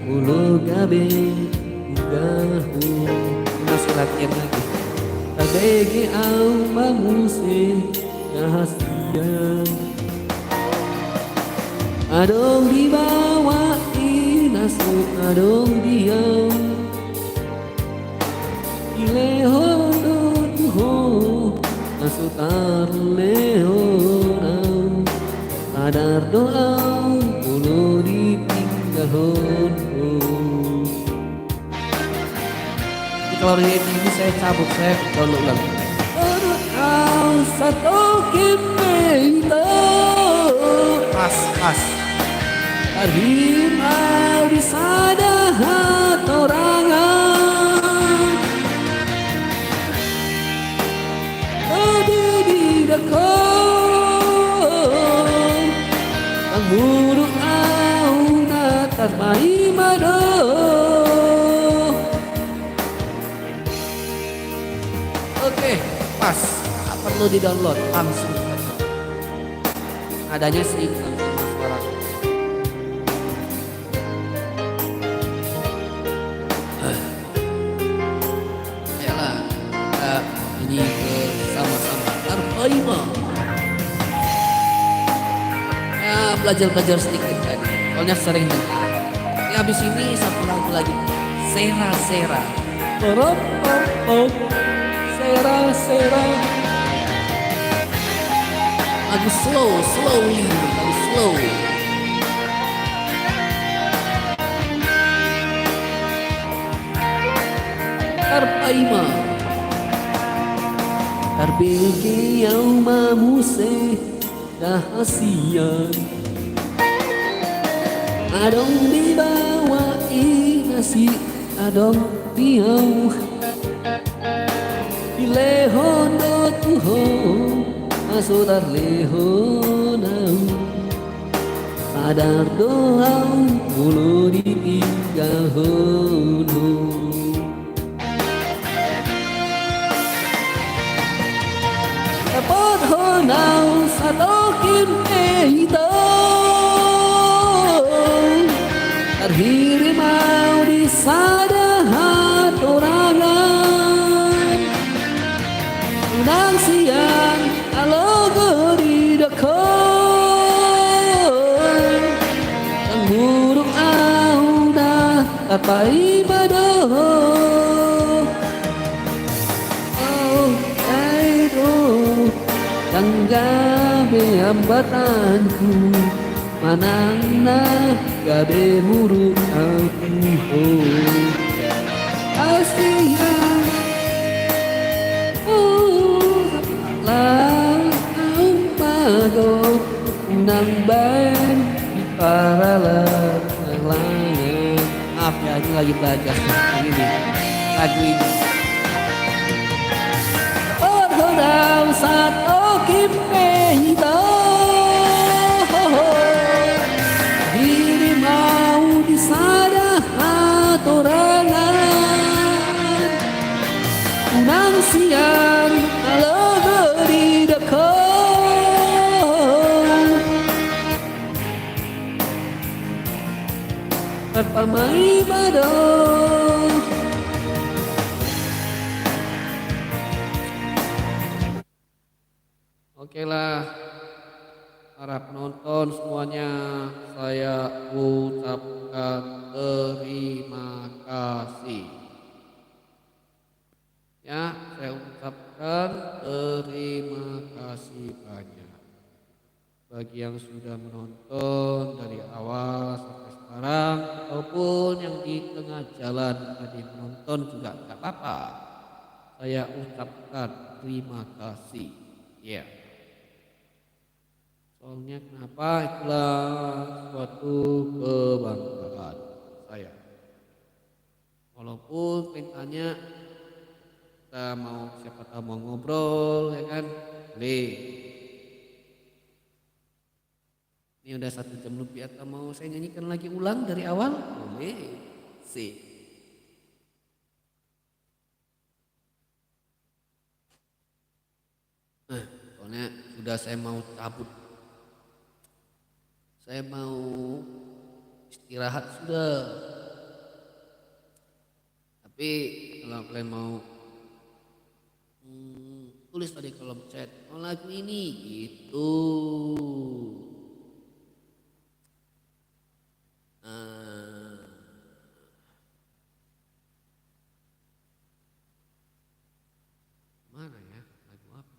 ulo gabi gahu masih latihan lagi tabegi au mamusi kahasian adong di bawah nasut adong diam ilehon ho nasutar lehon adar doa ulo ditinggalon kalau ini saya cabut saya download lagi satu kimento pas Harimau di sada hatorangan Adi di dako Tarpaimado. Oke, pas. Tak perlu di-download, langsung saja. Adanya sih suara. Ayolah, kita nyanyi bersama-sama Tarpaima. Ya, belajar-belajar sedikit tadi. Soalnya sering dengar. Ya, habis ini satu lagu lagi. Sera-sera. Sera-sera. Lagu slowly, lagu slow. Tarpaima. Tarbigi yauma muse dahasian. Adong dibawa nasi, adong piau. Lehon do tuho, asodar lehon au. Sadar doau, mulu ditinggalhon. Dapat honau satokin ito. Terhiri mau disadahat orangan. Nang siang alo geri dekon. Ang burung auda Tarpaimado. Oh aido yang gabe hambatanku. Manangna gabe muru aku. Kasihan Tarpaimado nang ban di paralan langan. Maaf ya, ini lagi belajar ini lagu ini. Orhodau satu kimpeito. Diri mau disada atorangan. Unang siang kalau beri dekon. Tarpaimado. Oke lah, para penonton semuanya, saya ucapkan terima kasih. Ya, saya ucapkan terima kasih banyak bagi yang sudah menonton dari awal sampai sekarang, ataupun yang di tengah jalan tadi menonton juga nggak apa-apa. Saya ucapkan terima kasih. Ya. Soalnya kenapa, itulah suatu kebanggaan saya. Walaupun perintahnya kita mau, siapa tahu mau ngobrol ya kan, boleh. Ini udah 1 jam lebih, atau mau saya nyanyikan lagi ulang dari awal, boleh sih. Nah, soalnya sudah saya mau cabut. Saya mau istirahat sudah. Tapi kalau kalian mau tulis tadi kolom chat, mau lagu ini gitu. Mana ya lagu apa?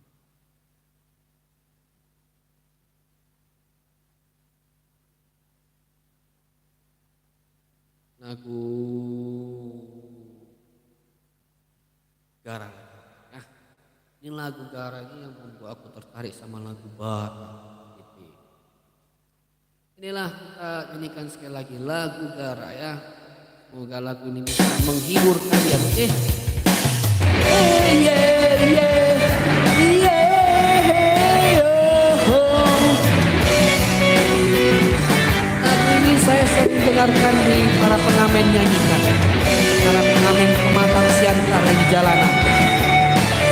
Lagu Garang. Nah, ini lagu Garang ini yang membuat aku tertarik sama lagu Bara. Gitu. Inilah kita nyanyikan sekali lagi lagu Gara ya. Semoga lagu ini bisa menghibur kalian. Lagu ini saya sering dengarkan di para pengamen nyanyikan. Para pengamen pematang siantar di jalanan.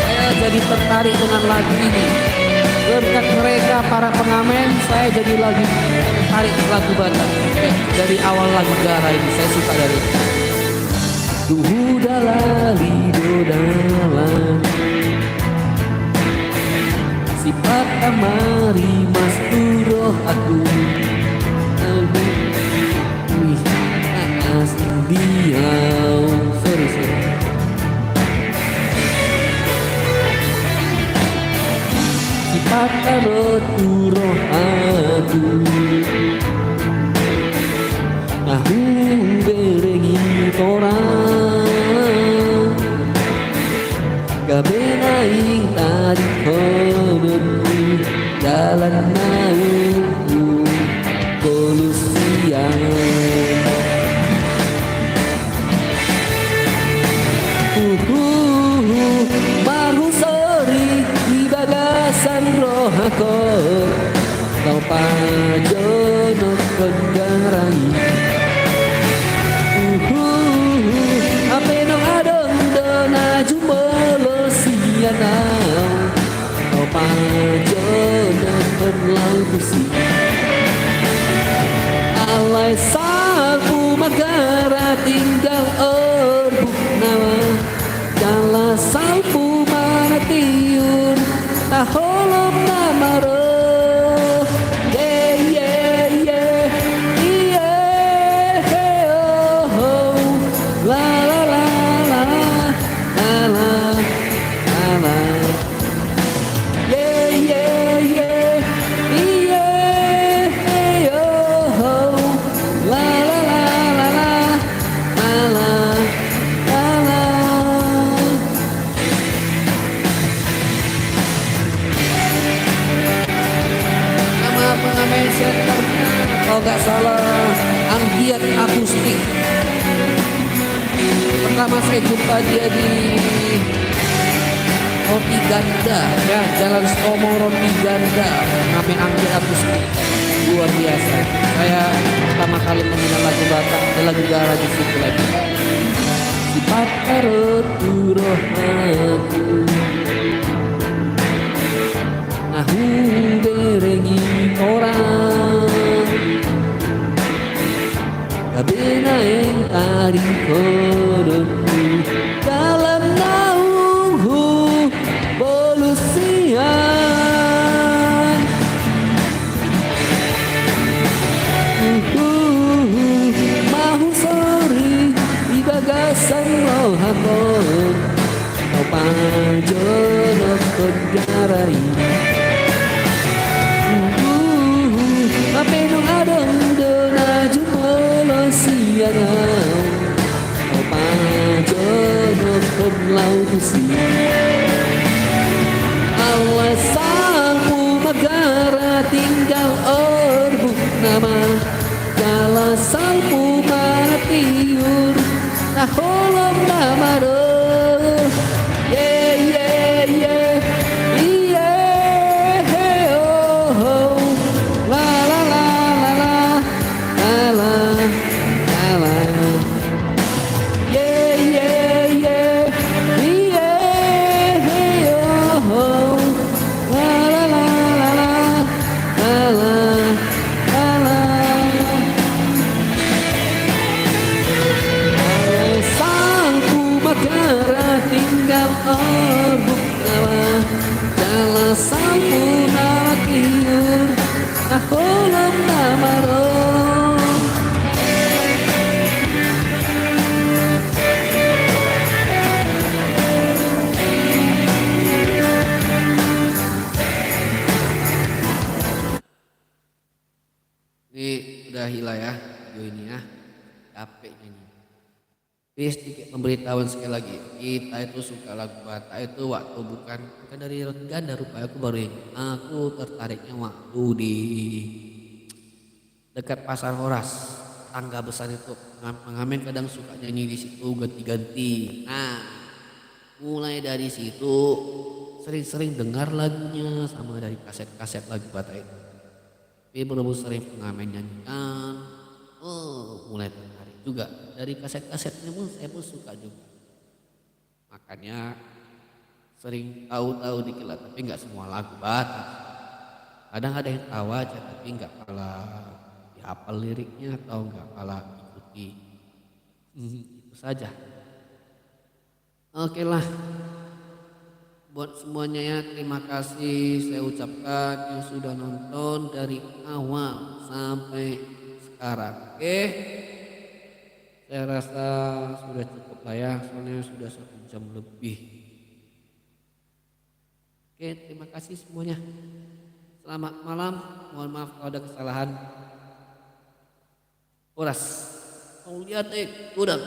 Saya jadi tertarik dengan lagu ini. Berkat mereka para pengamen, saya jadi lagi tertarik lagu Batak. Dari awal lagu Gara ini saya suka dari Duhu dalali dodalan sifat amari mas turoh aku wih aas diau sorry sifat turoh aku aku berengi orang gabenaing tadi kononku jalan mau kolusian baru sori di bagasan rohako kau pajono kegarai ape no adong dona jumolo sianau kau pajono berlau busi alai salpu magara tinggal orbuk nama jala salpu mana tiur taholom namaro kalau nggak salah Anggiat Akustik. Pertama saya jumpa dia di Roti Ganda ya, Jalan Stomo Roti Ganda, ngamen Anggiat Akustik. Luar biasa. Saya pertama kali mengenal lagu Batak, ada lagu Gara di situ lagi. Sifat turoh aku nahu berengi orang kabenaeng ari kodonku dalam naunghu polusian mahu sori di bagasan rohakon kau panjono kegarai ape no adong dona jumolo sianau kau pajono keblau tusi awas salpu magara tinggal orbuk nama jala salpu mana tiur taholom namaro tinggal orbuk nawa jala salpu nakiur taholom namaro ini udah hilang ya video ini ya, capek nyanyi. Sedikit pemberitahuan sekali lagi, kita itu suka lagu Batak itu waktu bukan dari Roti Ganda, rupanya aku baru ini. Aku tertariknya waktu di dekat Pasar Horas, tangga besar itu. Pengamen kadang suka nyanyi di situ ganti-ganti. Nah, mulai dari situ sering-sering dengar lagunya sama dari kaset-kaset lagu Batak itu. Tapi belum sering pengamen nyanyikan. mulai tertarik juga. Dari kaset-kasetnya pun saya pun suka juga. Makanya sering tahu-tahu dikit lah, tapi nggak semua lagu Batak. Kadang ada yang tahu aja, tapi nggak kalah dihafal liriknya atau nggak kalah ikuti. Itu saja. Oke lah, buat semuanya ya, terima kasih saya ucapkan yang sudah nonton dari awal sampai sekarang. Oke, saya rasa sudah cukup lah ya, soalnya sudah 1 jam lebih. Oke, terima kasih semuanya. Selamat malam, mohon maaf kalau ada kesalahan. Horas, lihat udang.